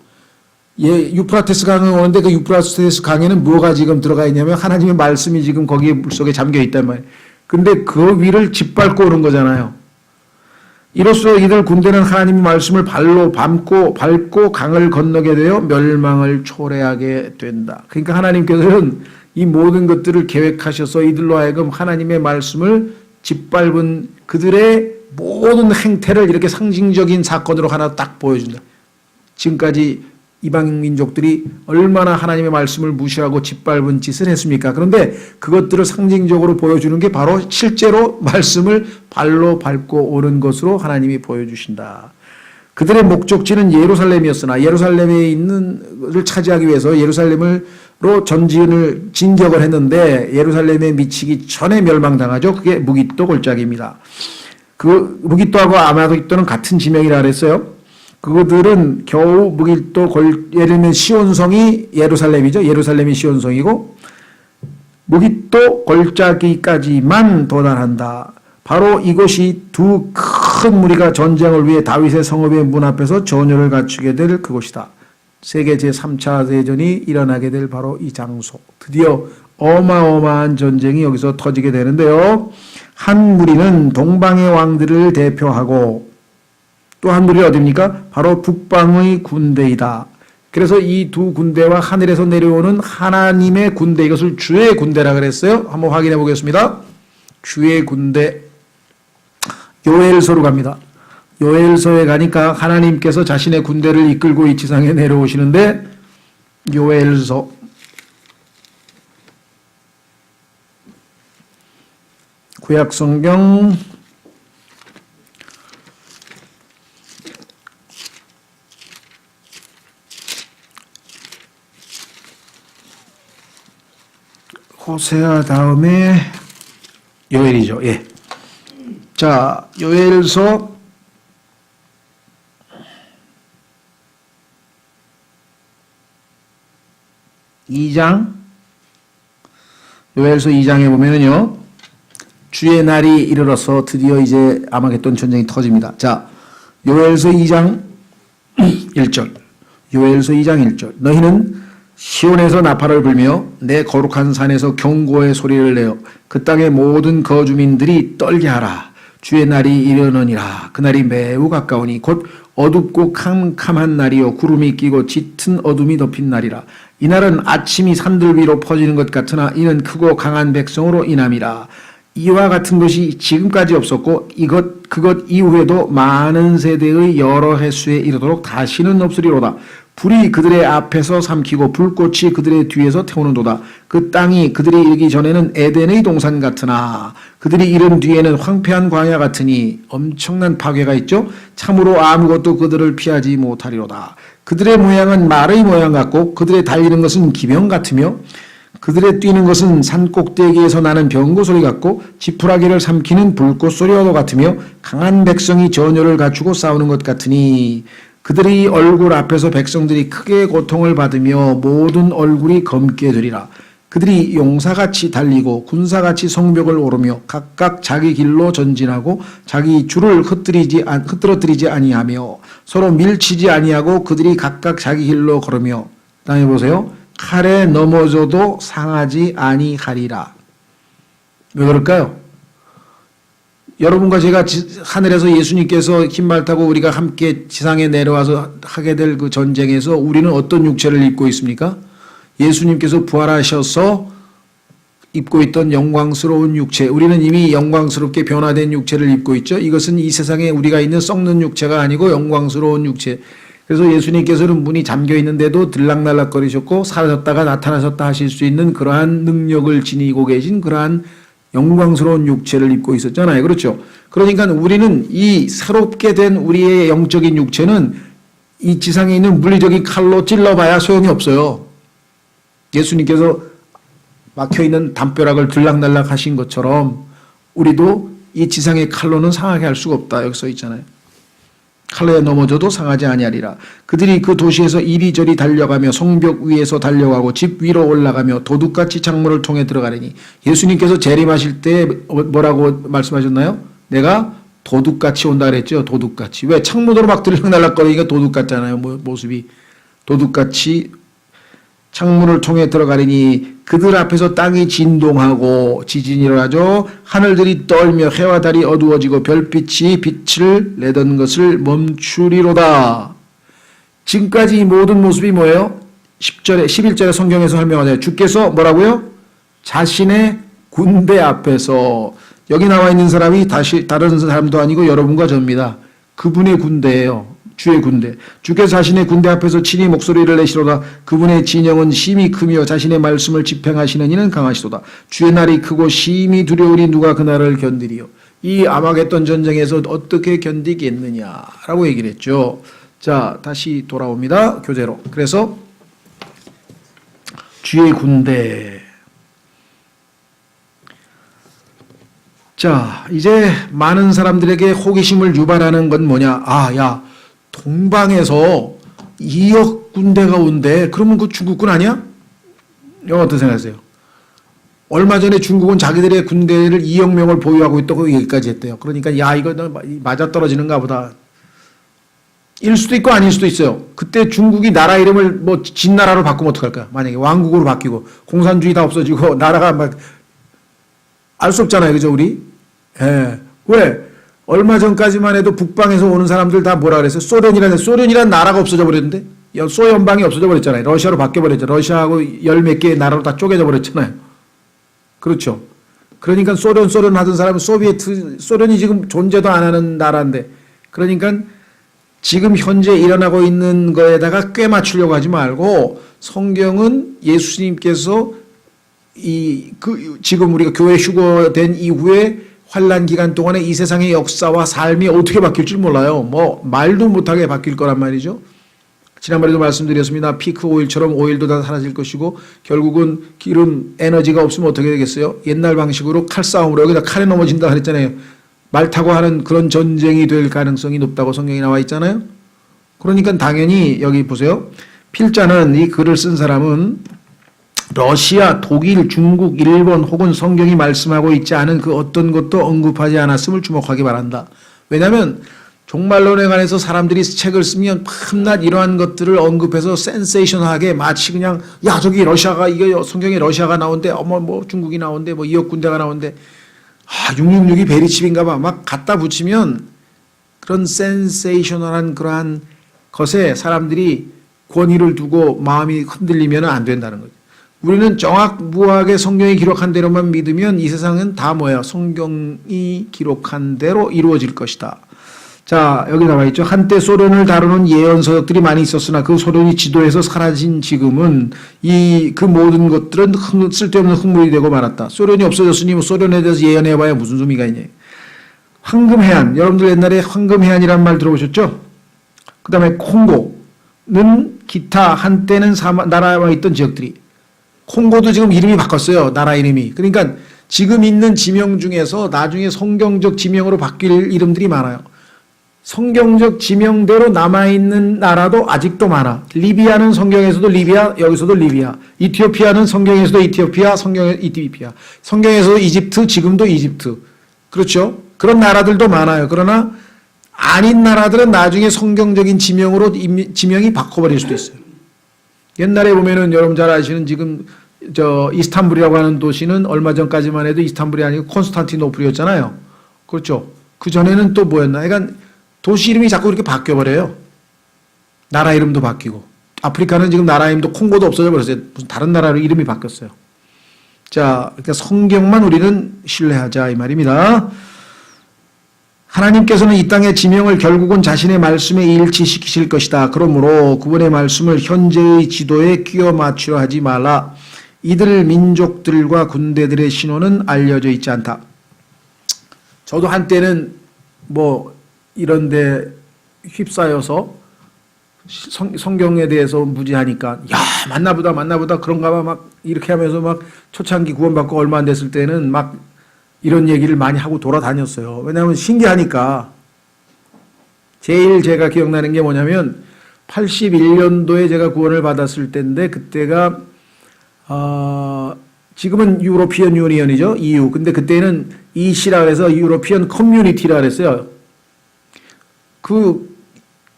Speaker 1: 유프라테스 강을 오는데 그 유프라테스 강에는 뭐가 지금 들어가 있냐면 하나님의 말씀이 지금 거기에 물속에 잠겨 있단 말이에요. 근데 그 위를 짓밟고 오는 거잖아요. 이로써 이들 군대는 하나님의 말씀을 발로 밟고 강을 건너게 되어 멸망을 초래하게 된다. 그러니까 하나님께서는 이 모든 것들을 계획하셔서 이들로 하여금 하나님의 말씀을 짓밟은 그들의 모든 행태를 이렇게 상징적인 사건으로 하나 딱 보여준다. 지금까지 이방 민족들이 얼마나 하나님의 말씀을 무시하고 짓밟은 짓을 했습니까? 그런데 그것들을 상징적으로 보여주는 게 바로 실제로 말씀을 발로 밟고 오는 것으로 하나님이 보여주신다. 그들의 목적지는 예루살렘이었으나 예루살렘에 있는를 차지하기 위해서 예루살렘으로 진격을 했는데 예루살렘에 미치기 전에 멸망당하죠. 그게 무기또 골짜기입니다. 그 무기또하고 아마도기또는 같은 지명이라 그랬어요. 그들은 겨우 예를 들면 시온성이 예루살렘이죠. 예루살렘이 시온성이고 무기또 골짜기까지만 도달한다. 바로 이곳이 두 큰 무리가 전쟁을 위해 다윗의 성읍의 문 앞에서 전열을 갖추게 될 그곳이다. 세계 제3차 대전이 일어나게 될 바로 이 장소. 드디어 어마어마한 전쟁이 여기서 터지게 되는데요. 한 무리는 동방의 왕들을 대표하고 또 한 무리는 어디입니까? 바로 북방의 군대이다. 그래서 이 두 군대와 하늘에서 내려오는 하나님의 군대, 이것을 주의 군대라 그랬어요. 한번 확인해 보겠습니다. 주의 군대. 요엘서로 갑니다. 요엘서에 가니까 하나님께서 자신의 군대를 이끌고 이 지상에 내려오시는데 요엘서 구약성경 '호세아 다음에 요엘이죠. 예. 자, 요엘서 2장, 요엘서 2장에 보면은요, 주의 날이 이르러서 드디어 이제 아마겟돈 전쟁이 터집니다. 자, 요엘서 2장 1절. 요엘서 2장 1절. 너희는 시온에서 나팔을 불며 내 거룩한 산에서 경고의 소리를 내어 그 땅의 모든 거주민들이 떨게 하라. 주의 날이 이르느니라. 그날이 매우 가까우니 곧 어둡고 캄캄한 날이요 구름이 끼고 짙은 어둠이 덮인 날이라. 이날은 아침이 산들 위로 퍼지는 것 같으나 이는 크고 강한 백성으로 인함이라. 이와 같은 것이 지금까지 없었고 그것 이후에도 많은 세대의 여러 횟수에 이르도록 다시는 없으리로다. 불이 그들의 앞에서 삼키고 불꽃이 그들의 뒤에서 태우는도다. 그 땅이 그들이 이르기 전에는 에덴의 동산 같으나 그들이 이른 뒤에는 황폐한 광야 같으니 엄청난 파괴가 있죠. 참으로 아무것도 그들을 피하지 못하리로다. 그들의 모양은 말의 모양 같고 그들의 달리는 것은 기병 같으며 그들의 뛰는 것은 산 꼭대기에서 나는 병고 소리 같고 지푸라기를 삼키는 불꽃 소리와도 같으며 강한 백성이 전열을 갖추고 싸우는 것 같으니 그들의 얼굴 앞에서 백성들이 크게 고통을 받으며 모든 얼굴이 검게 되리라. 그들이 용사같이 달리고 군사같이 성벽을 오르며 각각 자기 길로 전진하고 자기 줄을 흐트러뜨리지 아니하며 서로 밀치지 아니하고 그들이 각각 자기 길로 걸으며 다음에 보세요. 칼에 넘어져도 상하지 아니하리라. 왜 그럴까요? 여러분과 제가 하늘에서 예수님께서 흰말 타고 우리가 함께 지상에 내려와서 하게 될 그 전쟁에서 우리는 어떤 육체를 입고 있습니까? 예수님께서 부활하셔서 입고 있던 영광스러운 육체, 우리는 이미 영광스럽게 변화된 육체를 입고 있죠. 이것은 이 세상에 우리가 있는 썩는 육체가 아니고 영광스러운 육체. 그래서 예수님께서는 문이 잠겨 있는데도 들락날락거리셨고 사라졌다가 나타나셨다 하실 수 있는 그러한 능력을 지니고 계신 그러한 영광스러운 육체를 입고 있었잖아요. 그렇죠? 그러니까 우리는 이 새롭게 된 우리의 영적인 육체는 이 지상에 있는 물리적인 칼로 찔러봐야 소용이 없어요. 예수님께서 막혀있는 담벼락을 들락날락 하신 것처럼 우리도 이 지상의 칼로는 상하게 할 수가 없다. 여기 써 있잖아요. 칼에 넘어져도 상하지 아니하리라. 그들이 그 도시에서 이리저리 달려가며 성벽 위에서 달려가고 집 위로 올라가며 도둑같이 창문을 통해 들어가려니 예수님께서 재림하실 때 뭐라고 말씀하셨나요? 내가 도둑같이 온다 그랬죠. 도둑같이. 왜? 창문으로 막 들락날락거리니까 도둑 같잖아요. 모습이. 도둑같이 창문을 통해 들어가려니 그들 앞에서 땅이 진동하고 지진이 일어나죠. 하늘들이 떨며 해와 달이 어두워지고 별빛이 빛을 내던 것을 멈추리로다. 지금까지 이 모든 모습이 뭐예요? 10절에 11절에 성경에서 설명하잖아요. 주께서 뭐라고요? 자신의 군대 앞에서, 여기 나와 있는 사람이 다른 사람도 아니고 여러분과 저입니다. 그분의 군대예요. 주의 군대. 주께서 자신의 군대 앞에서 친히 목소리를 내시로다. 그분의 진영은 심히 크며 자신의 말씀을 집행하시는 이는 강하시도다. 주의 날이 크고 심히 두려우니 누가 그 날을 견디리요. 이 아마겟돈 전쟁에서 어떻게 견디겠느냐라고 얘기를 했죠. 자, 다시 돌아옵니다. 교재로. 그래서 주의 군대. 자, 이제 많은 사람들에게 호기심을 유발하는 건 뭐냐? 아, 야, 동방에서 2억 군대가 온대. 그러면 그 중국군 아니야? 이거 어떻게 생각하세요? 얼마 전에 중국은 자기들의 군대를 2억 명을 보유하고 있다고 얘기까지 했대요. 그러니까 야, 이거 맞아떨어지는가 보다. 일 수도 있고 아닐 수도 있어요. 그때 중국이 나라 이름을 뭐 진나라로 바꾸면 어떡할까? 만약에 왕국으로 바뀌고 공산주의 다 없어지고 나라가 막 알 수 없잖아요. 그죠, 우리? 예. 왜? 얼마 전까지만 해도 북방에서 오는 사람들 다 뭐라 그랬어요? 소련이란 나라가 없어져 버렸는데? 소연방이 없어져 버렸잖아요. 러시아로 바뀌어 버렸죠. 러시아하고 열 몇 개의 나라로 다 쪼개져 버렸잖아요. 그렇죠. 그러니까 소련 하던 사람은 소련이 지금 존재도 안 하는 나라인데, 그러니까 지금 현재 일어나고 있는 거에다가 꽤 맞추려고 하지 말고, 성경은 예수님께서 지금 우리가 교회 휴거된 이후에 환란 기간 동안에 이 세상의 역사와 삶이 어떻게 바뀔 줄 몰라요. 뭐 말도 못하게 바뀔 거란 말이죠. 지난번에도 말씀드렸습니다. 피크 오일처럼 오일도 다 사라질 것이고 결국은 기름 에너지가 없으면 어떻게 되겠어요? 옛날 방식으로 칼싸움으로 여기다 칼에 넘어진다 그랬잖아요. 말 타고 하는 그런 전쟁이 될 가능성이 높다고 성경에 나와 있잖아요. 그러니까 당연히 여기 보세요. 필자는, 이 글을 쓴 사람은 러시아, 독일, 중국, 일본 혹은 성경이 말씀하고 있지 않은 그 어떤 것도 언급하지 않았음을 주목하기 바란다. 왜냐하면 종말론에 관해서 사람들이 책을 쓰면 밤낮 이러한 것들을 언급해서 센세이션하게 마치 그냥 야, 저기 러시아가, 이거 성경에 러시아가 나온대, 어머 뭐 중국이 나온대, 뭐 2억 군대가 나온대, 666이 베리칩인가 봐, 막 갖다 붙이면 그런 센세이셔널한 그러한 것에 사람들이 권위를 두고 마음이 흔들리면 안 된다는 거죠. 우리는 정확무하게 성경이 기록한 대로만 믿으면 이 세상은 다 뭐야? 성경이 기록한 대로 이루어질 것이다. 자, 여기 나와 있죠. 한때 소련을 다루는 예언서적들이 많이 있었으나 그 소련이 지도에서 사라진 지금은 그 모든 것들은 쓸데없는 흙물이 되고 말았다. 소련이 없어졌으니 뭐 소련에 대해서 예언해봐야 무슨 의미가 있냐. 황금해안, 여러분들 옛날에 황금해안이란 말 들어보셨죠? 그 다음에 콩고는 기타 한때는 나라에 있던 지역들이, 콩고도 지금 이름이 바꿨어요. 나라 이름이. 그러니까 지금 있는 지명 중에서 나중에 성경적 지명으로 바뀔 이름들이 많아요. 성경적 지명대로 남아있는 나라도 아직도 많아. 리비아는 성경에서도 리비아, 여기서도 리비아. 이티오피아는 성경에서도 이티오피아, 성경에서 이티오피아. 성경에서도 이집트, 지금도 이집트. 그렇죠? 그런 나라들도 많아요. 그러나 아닌 나라들은 나중에 성경적인 지명으로 지명이 바꿔버릴 수도 있어요. 옛날에 보면은 여러분 잘 아시는 지금 이스탄불이라고 하는 도시는 얼마 전까지만 해도 이스탄불이 아니고 콘스탄티노플이었잖아요. 그렇죠. 그 전에는 또 뭐였나? 그러니까 도시 이름이 자꾸 이렇게 바뀌어버려요. 나라 이름도 바뀌고. 아프리카는 지금 나라 이름도 콩고도 없어져 버렸어요. 무슨 다른 나라로 이름이 바뀌었어요. 자, 그러니까 성경만 우리는 신뢰하자 이 말입니다. 하나님께서는 이 땅의 지명을 결국은 자신의 말씀에 일치시키실 것이다. 그러므로 그분의 말씀을 현재의 지도에 끼워 맞추려 하지 말라. 이들 민족들과 군대들의 신호는 알려져 있지 않다. 저도 한때는 뭐 이런데 휩싸여서 성경에 대해서 무지하니까 야, 만나보다 그런가 봐 막 이렇게 하면서 막 초창기 구원받고 얼마 안 됐을 때는 막 이런 얘기를 많이 하고 돌아다녔어요. 왜냐하면 신기하니까. 제일 제가 기억나는 게 뭐냐면 81년도에 제가 구원을 받았을 때인데 그때가 지금은 유로피언 유니언이죠. EU. 근데 그때는 EC라 그래서 유로피언 커뮤니티라 그랬어요. 그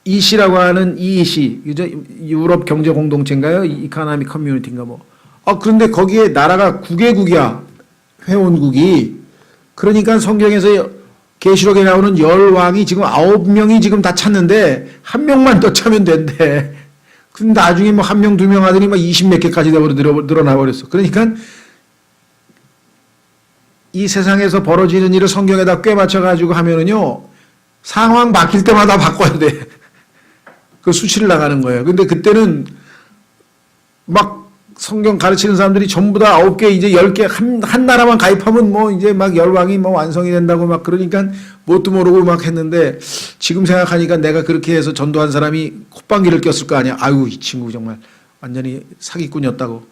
Speaker 1: EC라고 하는 EEC, 그죠? 유럽 경제 공동체인가요? 이카노미 커뮤니티인가 뭐. 그런데 거기에 나라가 9개국이야. 회원국이. 그러니까 성경에서 계시록에 나오는 10왕이 지금 9명이 지금 다 찼는데 1명만 더 차면 된대. 근데 나중에 뭐 1명, 2명 하더니 막 20몇 개까지 늘어나 버렸어. 그러니까 이 세상에서 벌어지는 일을 성경에다 꽤 맞춰가지고 하면은요, 상황 바뀔 때마다 바꿔야 돼. 그 수치를 나가는 거예요. 근데 그때는 막 성경 가르치는 사람들이 전부 다 9개, 이제 10개, 한 나라만 가입하면 뭐 이제 막 열왕이 뭐 완성이 된다고 막 그러니까 뭣도 모르고 막 했는데 지금 생각하니까 내가 그렇게 해서 전도한 사람이 콧방귀를 꼈을 거 아니야. 아유, 이 친구 정말 완전히 사기꾼이었다고.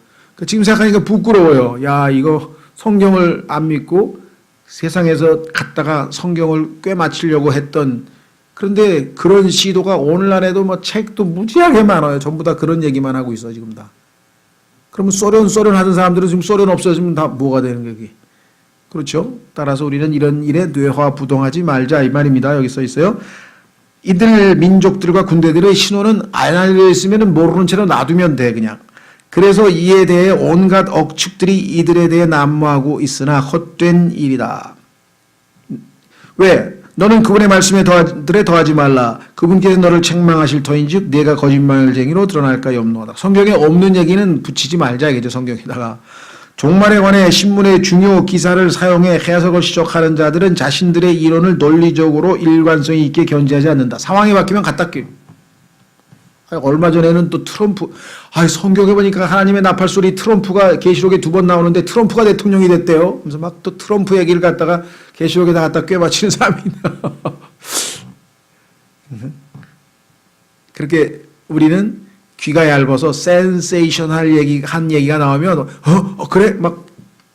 Speaker 1: 지금 생각하니까 부끄러워요. 야, 이거 성경을 안 믿고 세상에서 갔다가 성경을 꿰맞추려고 했던, 그런데 그런 시도가 오늘날에도 뭐 책도 무지하게 많아요. 전부 다 그런 얘기만 하고 있어, 지금 다. 그러면 소련 하던 사람들은 지금 소련 없어지면 다 뭐가 되는 거기? 그렇죠? 따라서 우리는 이런 일에 뇌화부동하지 말자 이 말입니다. 여기 써 있어요. 이들 민족들과 군대들의 신호는 안 알려 있으면 모르는 채로 놔두면 돼, 그냥. 그래서 이에 대해 온갖 억측들이 이들에 대해 난무하고 있으나 헛된 일이다. 왜? 너는 그분의 말씀에 더하지 말라. 그분께서 너를 책망하실 터인즉 내가 거짓말쟁이로 드러날까 염노하다. 성경에 없는 얘기는 붙이지 말자 이겠죠. 성경에다가. 종말에 관해 신문의 중요 기사를 사용해 해석을 시작하는 자들은 자신들의 이론을 논리적으로 일관성이 있게 견지하지 않는다. 상황이 바뀌면 갖다 끼. 얼마 전에는 또 트럼프, 성경에 보니까 하나님의 나팔소리 트럼프가 계시록에 2번 나오는데 트럼프가 대통령이 됐대요. 그래서 막 또 트럼프 얘기를 갖다가 계시록에다 갖다 꿰맞히는 사람이 있나. 그렇게 우리는 귀가 얇아서 센세이션할 한 얘기가 나오면 그래? 막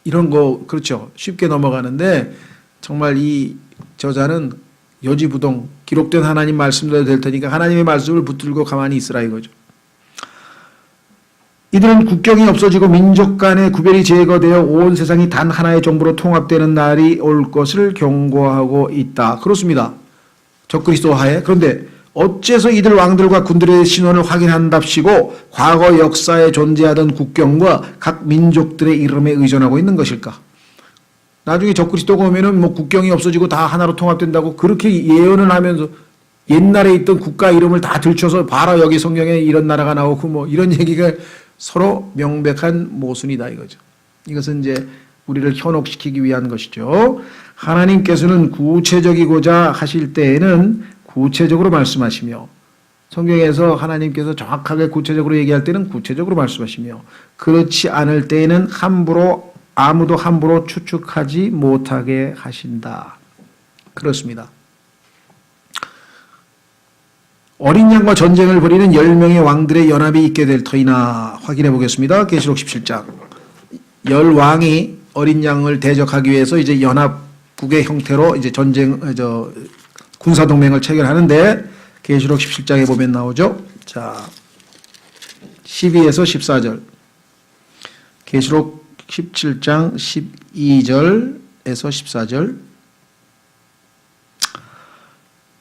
Speaker 1: 이런 거 그렇죠. 쉽게 넘어가는데 정말 이 저자는 여지부동 기록된 하나님 말씀대로 될 테니까 하나님의 말씀을 붙들고 가만히 있으라 이거죠. 이들은 국경이 없어지고 민족 간의 구별이 제거되어 온 세상이 단 하나의 정부로 통합되는 날이 올 것을 경고하고 있다. 그렇습니다. 적그리스도 하에. 그런데 어째서 이들 왕들과 군들의 신원을 확인한답시고 과거 역사에 존재하던 국경과 각 민족들의 이름에 의존하고 있는 것일까? 나중에 적그리스도가 오면은 뭐 국경이 없어지고 다 하나로 통합된다고 그렇게 예언을 하면서 옛날에 있던 국가 이름을 다 들춰서 봐라 여기 성경에 이런 나라가 나오고 뭐 이런 얘기가 서로 명백한 모순이다 이거죠. 이것은 이제 우리를 현혹시키기 위한 것이죠. 하나님께서는 구체적이고자 하실 때에는 구체적으로 말씀하시며 성경에서 하나님께서 정확하게 구체적으로 얘기할 때는 구체적으로 말씀하시며 그렇지 않을 때에는 아무도 함부로 추측하지 못하게 하신다. 그렇습니다. 어린 양과 전쟁을 벌이는 10명의 왕들의 연합이 있게 될 터이나 확인해 보겠습니다. 계시록 17장. 10왕이 어린 양을 대적하기 위해서 이제 연합국의 형태로 이제 군사 동맹을 체결하는데 계시록 17장에 보면 나오죠. 자, 12에서 14절. 계시록 17장 12절에서 14절.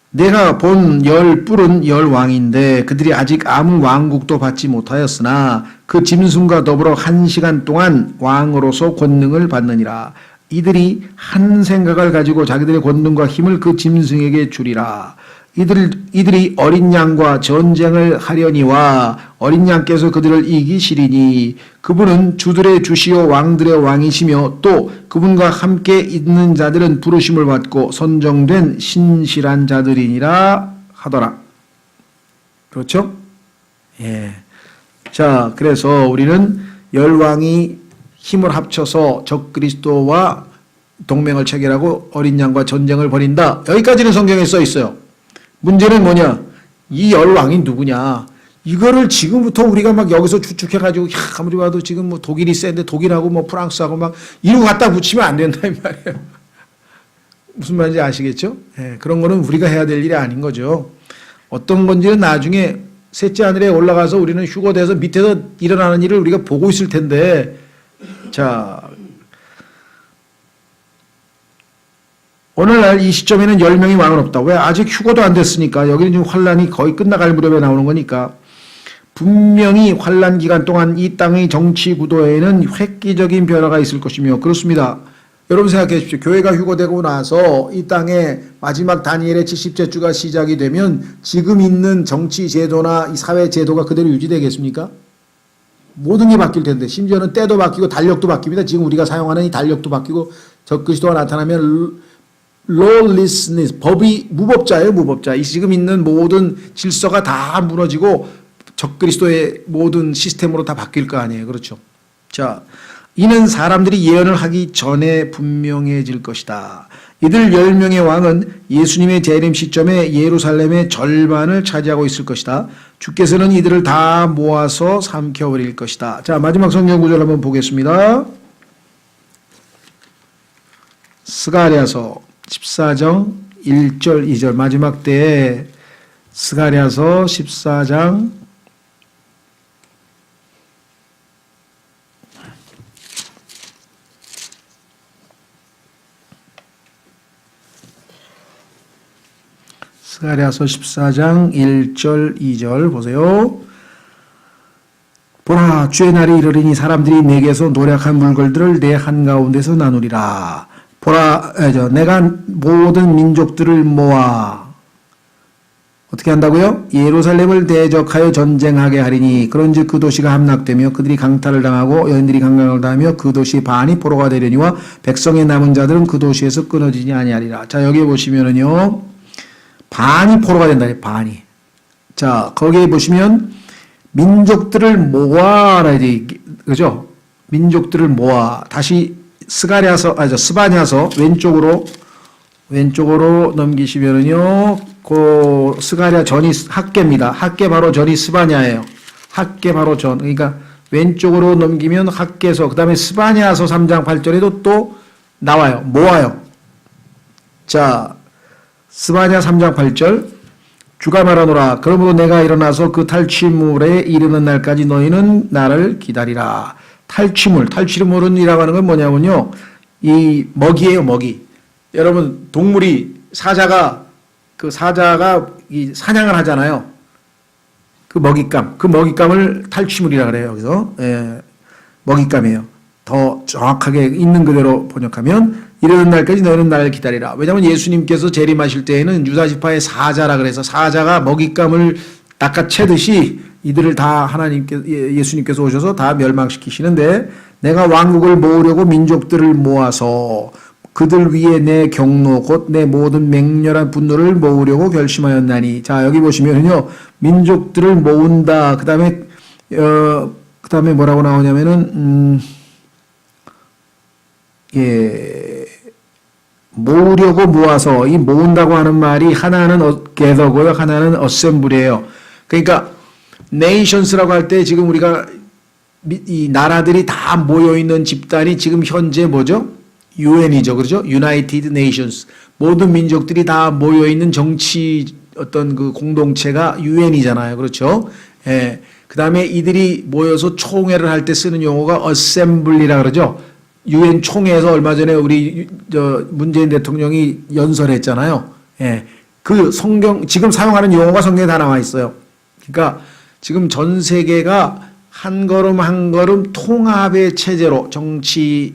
Speaker 1: 내가 본 10뿔은 10왕인데 그들이 아직 아무 왕국도 받지 못하였으나 그 짐승과 더불어 1시간 동안 왕으로서 권능을 받느니라. 이들이 한 생각을 가지고 자기들의 권능과 힘을 그 짐승에게 주리라. 이들이 어린 양과 전쟁을 하려니와 어린 양께서 그들을 이기시리니 그분은 주들의 주시오 왕들의 왕이시며 또 그분과 함께 있는 자들은 부르심을 받고 선정된 신실한 자들이니라 하더라. 그렇죠? 예. 자, 그래서 우리는 10왕이 힘을 합쳐서 적그리스도와 동맹을 체결하고 어린 양과 전쟁을 벌인다. 여기까지는 성경에 써 있어요. 문제는 뭐냐? 이 10왕이 누구냐? 이거를 지금부터 우리가 막 여기서 추측해가지고, 아무리 봐도 지금 뭐 독일이 센데 독일하고 뭐 프랑스하고 막 이러고 갖다 붙이면 안 된다, 이 말이에요. 무슨 말인지 아시겠죠? 예, 그런 거는 우리가 해야 될 일이 아닌 거죠. 어떤 건지는 나중에 셋째 하늘에 올라가서 우리는 휴거돼서 밑에서 일어나는 일을 우리가 보고 있을 텐데, 자, 오늘날 이 시점에는 10명이 왕은 없다. 왜? 아직 휴거도 안 됐으니까. 여기는 지금 환란이 거의 끝나갈 무렵에 나오는 거니까. 분명히 환란 기간 동안 이 땅의 정치 구도에는 획기적인 변화가 있을 것이며 그렇습니다. 여러분 생각해 주십시오. 교회가 휴거되고 나서 이 땅에 마지막 다니엘의 70째 주가 시작이 되면 지금 있는 정치 제도나 이 사회 제도가 그대로 유지되겠습니까? 모든 게 바뀔 텐데 심지어는 때도 바뀌고 달력도 바뀝니다. 지금 우리가 사용하는 이 달력도 바뀌고 적그리스도가 나타나면 lawlessness, 법이 무법자예요, 무법자. 이 지금 있는 모든 질서가 다 무너지고 적그리스도의 모든 시스템으로 다 바뀔 거 아니에요. 그렇죠. 자, 이는 사람들이 예언을 하기 전에 분명해질 것이다. 이들 10명의 왕은 예수님의 재림 시점에 예루살렘의 절반을 차지하고 있을 것이다. 주께서는 이들을 다 모아서 삼켜버릴 것이다. 자, 마지막 성경 구절 한번 보겠습니다. 스가랴서 14장 1절 2절 마지막 때에 스가랴서 14장 스가랴서 14장 1절 2절 보세요. 보라, 주의 날이 이르리니 사람들이 내게서 노력한 물건들을 내 한가운데서 나누리라. 보라, 내가 모든 민족들을 모아 어떻게 한다고요? 예루살렘을 대적하여 전쟁하게 하리니 그런즉 그 도시가 함락되며 그들이 강탈을 당하고 여인들이 강간을 당하며 그 도시 반이 포로가 되려니와 백성의 남은 자들은 그 도시에서 끊어지지 아니하리라. 자, 여기 보시면은요, 반이 포로가 된다. 반이. 자, 거기에 보시면 민족들을 모아라. 그죠? 민족들을 모아. 다시 스바냐서 왼쪽으로 넘기시면은요, 그 스가랴 전이 학계입니다. 학계 바로 전이 스바냐예요. 학계 바로 전. 그러니까 왼쪽으로 넘기면 학계서, 그 다음에 스바냐서 3장 8절에도 또 나와요. 모아요. 자, 스바냐 3장 8절. 주가 말하노라. 그러므로 내가 일어나서 그 탈취물에 이르는 날까지 너희는 나를 기다리라. 탈취물이라고 하는 건 뭐냐면요, 이 먹이에요, 먹이. 여러분, 동물이 사자가 이 사냥을 하잖아요. 그 먹잇감을 탈취물이라 그래요. 여기서 먹잇감이에요. 더 정확하게 있는 그대로 번역하면 이르는 날까지 너희는 나를 기다리라. 왜냐하면 예수님께서 재림하실 때에는 유다 지파의 사자라 그래서 사자가 먹잇감을 낚아채듯이 이들을 다 예수님께서 오셔서 다 멸망시키시는데, 내가 왕국을 모으려고 민족들을 모아서 그들 위에 내 경노 곧 내 모든 맹렬한 분노를 모으려고 결심하였나니. 자, 여기 보시면요, 민족들을 모은다. 그다음에 뭐라고 나오냐면은 모으려고 모아서, 이 모은다고 하는 말이 하나는 gather고요, 하나는 assembly예요. 그러니까 nations라고 할 때 지금 우리가 이 나라들이 다 모여 있는 집단이 지금 현재 뭐죠? UN이죠. 그렇죠? United Nations. 모든 민족들이 다 모여 있는 정치 어떤 그 공동체가 UN이잖아요. 그렇죠? 예. 그다음에 이들이 모여서 총회를 할 때 쓰는 용어가 assembly라 그러죠. UN 총회에서 얼마 전에 우리 문재인 대통령이 연설했잖아요. 예. 그 지금 사용하는 용어가 성경에 다 나와 있어요. 그러니까 지금 전 세계가 한 걸음 한 걸음 통합의 체제로, 정치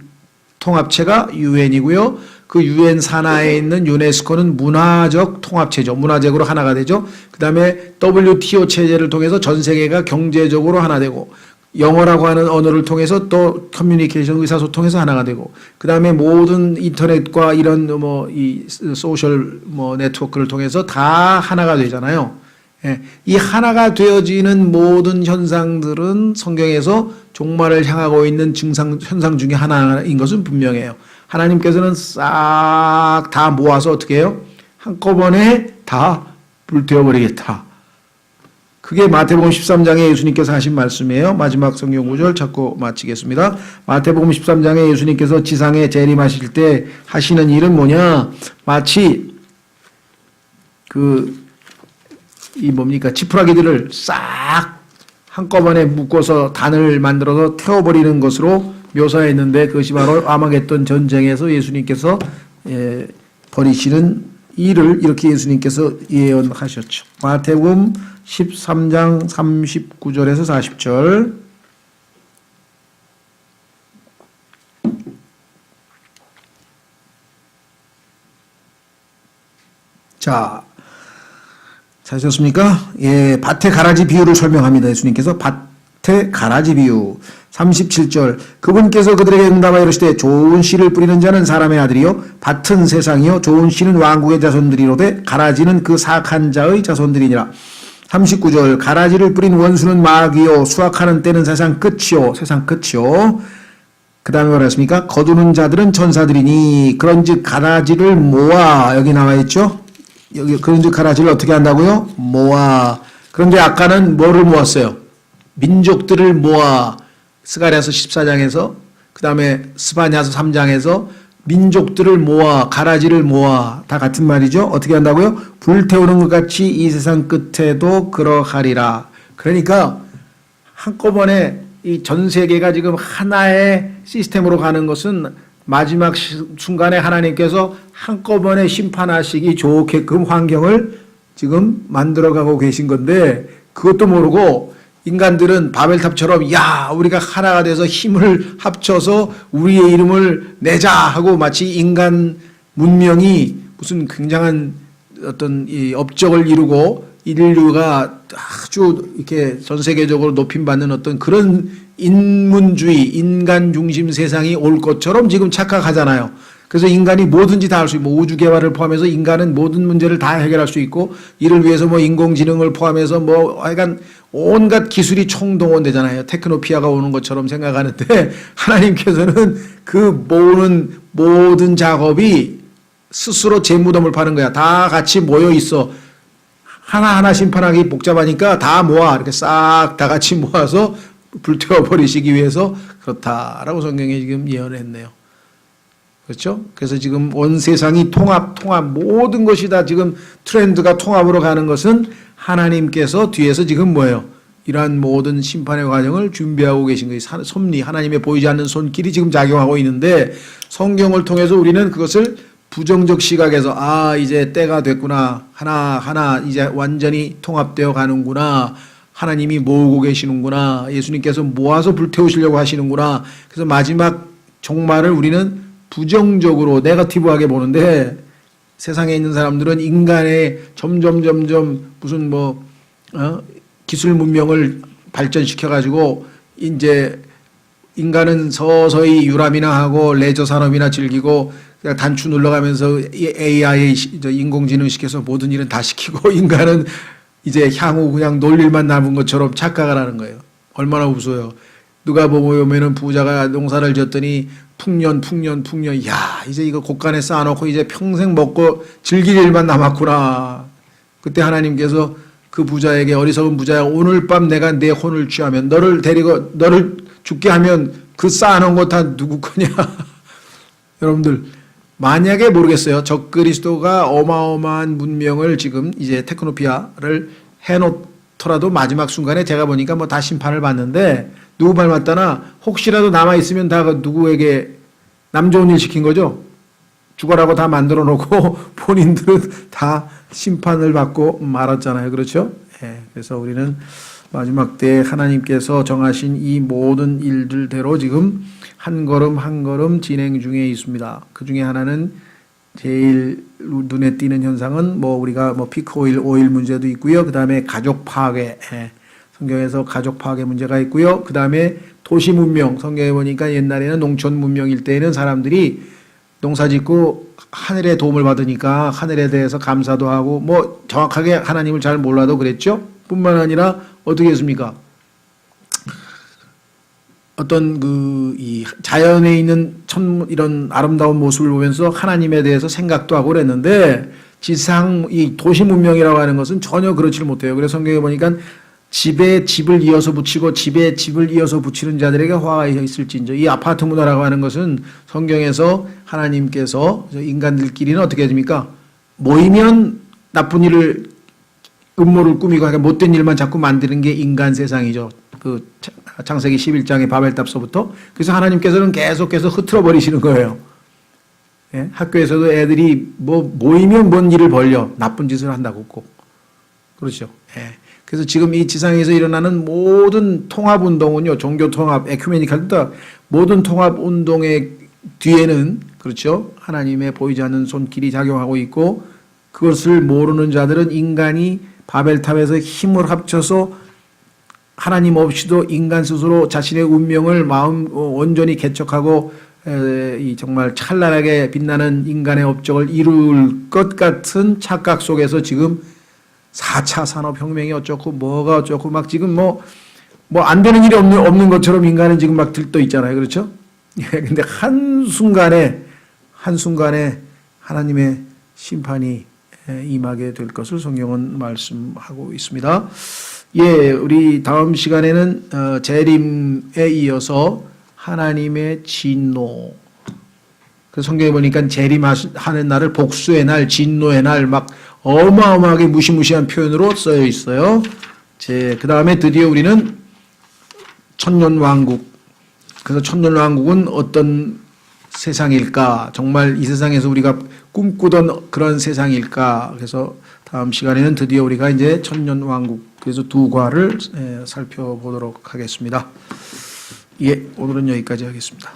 Speaker 1: 통합체가 UN이고요. 그 UN 산하에 있는 유네스코는 문화적 통합체죠. 문화적으로 하나가 되죠. 그 다음에 WTO 체제를 통해서 전 세계가 경제적으로 하나 되고, 영어라고 하는 언어를 통해서 또 커뮤니케이션, 의사소통에서 하나가 되고, 그 다음에 모든 인터넷과 이런 이 소셜 네트워크를 통해서 다 하나가 되잖아요. 예, 이 하나가 되어지는 모든 현상들은 성경에서 종말을 향하고 있는 현상 중에 하나인 것은 분명해요. 하나님께서는 싹 다 모아서 어떻게 해요? 한꺼번에 다 불태워버리겠다. 그게 마태복음 13장에 예수님께서 하신 말씀이에요. 마지막 성경 구절 찾고 마치겠습니다. 마태복음 13장에 예수님께서 지상에 재림하실 때 하시는 일은 뭐냐? 마치 지푸라기들을 싹 한꺼번에 묶어서 단을 만들어서 태워버리는 것으로 묘사했는데, 그것이 바로 아마겟돈 전쟁에서 예수님께서 벌이시는 일을 이렇게 예수님께서 예언하셨죠. 마태복음 13장 39절에서 40절. 자, 찾으셨습니까? 예, 밭의 가라지 비유를 설명합니다. 예수님께서 밭의 가라지 비유. 37절 그분께서 그들에게 응답하여 이르시되 좋은 씨를 뿌리는 자는 사람의 아들이요 밭은 세상이요 좋은 씨는 왕국의 자손들이로되 가라지는 그 사악한 자의 자손들이니라. 39절 가라지를 뿌린 원수는 마귀요 수확하는 때는 세상 끝이요 그 다음에 뭐라 했습니까? 거두는 자들은 천사들이니 그런즉 가라지를 모아 여기 나와 있죠. 여기 그런즉 가라지를 어떻게 한다고요? 모아. 그런데 아까는 뭐를 모았어요? 민족들을 모아. 스가랴서 14장에서 그 다음에 스바냐서 3장에서 민족들을 모아 가라지를 모아 다 같은 말이죠. 어떻게 한다고요? 불태우는 것 같이 이 세상 끝에도 그러하리라. 그러니까 한꺼번에 이 전 세계가 지금 하나의 시스템으로 가는 것은 마지막 순간에 하나님께서 한꺼번에 심판하시기 좋게끔 환경을 지금 만들어가고 계신 건데 그것도 모르고 인간들은 바벨탑처럼 야 우리가 하나가 돼서 힘을 합쳐서 우리의 이름을 내자 하고 마치 인간 문명이 무슨 굉장한 어떤 이 업적을 이루고 인류가 아주 이렇게 전 세계적으로 높임받는 어떤 그런 인문주의, 인간 중심 세상이 올 것처럼 지금 착각하잖아요. 그래서 인간이 뭐든지 다 할 수 있고 우주 개발을 포함해서 인간은 모든 문제를 다 해결할 수 있고 이를 위해서 뭐 인공지능을 포함해서 뭐 하여간 온갖 기술이 총동원되잖아요. 테크노피아가 오는 것처럼 생각하는데 하나님께서는 그 모든 작업이 스스로 제 무덤을 파는 거야. 다 같이 모여 있어. 하나하나 심판하기 복잡하니까 다 모아. 이렇게 싹 다 같이 모아서 불태워버리시기 위해서 그렇다라고 성경에 지금 예언을 했네요. 그렇죠? 그래서 지금 온 세상이 통합, 모든 것이 다 지금 트렌드가 통합으로 가는 것은 하나님께서 뒤에서 지금 뭐예요? 이러한 모든 심판의 과정을 준비하고 계신 거예요. 섭리, 하나님의 보이지 않는 손길이 지금 작용하고 있는데 성경을 통해서 우리는 그것을 부정적 시각에서 이제 때가 됐구나. 하나하나 이제 완전히 통합되어 가는구나. 하나님이 모으고 계시는구나. 예수님께서 모아서 불태우시려고 하시는구나. 그래서 마지막 종말을 우리는 부정적으로 네거티브하게 보는데 세상에 있는 사람들은 인간의 점점 무슨 기술 문명을 발전시켜 가지고 이제 인간은 서서히 유람이나 하고 레저 산업이나 즐기고 그냥 단추 눌러가면서 AI 인공지능 시켜서 모든 일은 다 시키고 인간은 이제 향후 그냥 놀 일만 남은 것처럼 착각을 하는 거예요. 얼마나 우스워요. 누가 보면은 부자가 농사를 지었더니 풍년 야 이제 이거 곳간에 쌓아놓고 이제 평생 먹고 즐길 일만 남았구나. 그때 하나님께서 그 부자에게 어리석은 부자야 오늘 밤 내가 내 혼을 취하면 너를 죽게 하면 그 쌓아놓은 거 다 누구 거냐. 여러분들 만약에 모르겠어요. 적그리스도가 어마어마한 문명을 지금 이제 테크노피아를 해놓더라도 마지막 순간에 제가 보니까 뭐 다 심판을 받는데 누구 말 맞다나 혹시라도 남아있으면 다 누구에게 남 좋은 일 시킨 거죠. 죽어라고 다 만들어 놓고 본인들은 다 심판을 받고 말았잖아요. 그렇죠? 예, 그래서 우리는 마지막 때 하나님께서 정하신 이 모든 일들대로 지금 한 걸음 한 걸음 진행 중에 있습니다. 그 중에 하나는 제일 눈에 띄는 현상은 우리가 피크 오일 문제도 있고요. 그 다음에 가족 파괴, 성경에서 가족 파괴 문제가 있고요. 그 다음에 도시 문명, 성경에 보니까 옛날에는 농촌 문명일 때에는 사람들이 농사 짓고 하늘의 도움을 받으니까 하늘에 대해서 감사도 하고 정확하게 하나님을 잘 몰라도 그랬죠. 뿐만 아니라 어떻게 했습니까? 어떤 이 자연에 있는 이런 아름다운 모습을 보면서 하나님에 대해서 생각도 하고 그랬는데 이 도시 문명이라고 하는 것은 전혀 그렇지를 못해요. 그래서 성경에 보니까 집에 집을 이어서 붙이고 집에 집을 이어서 붙이는 자들에게 화가 있을진저. 이 아파트 문화라고 하는 것은 성경에서 하나님께서 인간들끼리는 어떻게 됩니까? 모이면 나쁜 일을 음모를 꾸미고 못된 일만 자꾸 만드는 게 인간 세상이죠. 그 창세기 11장의 바벨탑서부터. 그래서 하나님께서는 계속해서 흐트러 버리시는 거예요. 예? 학교에서도 애들이 모이면 뭔 일을 벌려 나쁜 짓을 한다고 꼭. 그렇죠. 예. 그래서 지금 이 지상에서 일어나는 모든 통합 운동은요, 종교 통합, 에큐메니칼 모든 통합 운동의 뒤에는 그렇죠. 하나님의 보이지 않는 손길이 작용하고 있고 그것을 모르는 자들은 인간이 바벨탑에서 힘을 합쳐서 하나님 없이도 인간 스스로 자신의 운명을 마음 온전히 개척하고 이 정말 찬란하게 빛나는 인간의 업적을 이룰 것 같은 착각 속에서 지금 4차 산업혁명이 어쩌고 뭐가 어쩌고 막 지금 뭐 안 되는 일이 없는 것처럼 인간은 지금 막 들떠 있잖아요. 그렇죠? 근데 한순간에 하나님의 심판이 임하게 될 것을 성경은 말씀하고 있습니다. 예, 우리 다음 시간에는 재림에 이어서 하나님의 진노. 그 성경에 보니까 재림하는 날을 복수의 날, 진노의 날 막 어마어마하게 무시무시한 표현으로 쓰여 있어요. 그 다음에 드디어 우리는 천년왕국. 그래서 천년왕국은 어떤 세상일까? 정말 이 세상에서 우리가 꿈꾸던 그런 세상일까? 그래서 다음 시간에는 드디어 우리가 이제 천년왕국, 그래서 두 과를 살펴보도록 하겠습니다. 예, 오늘은 여기까지 하겠습니다.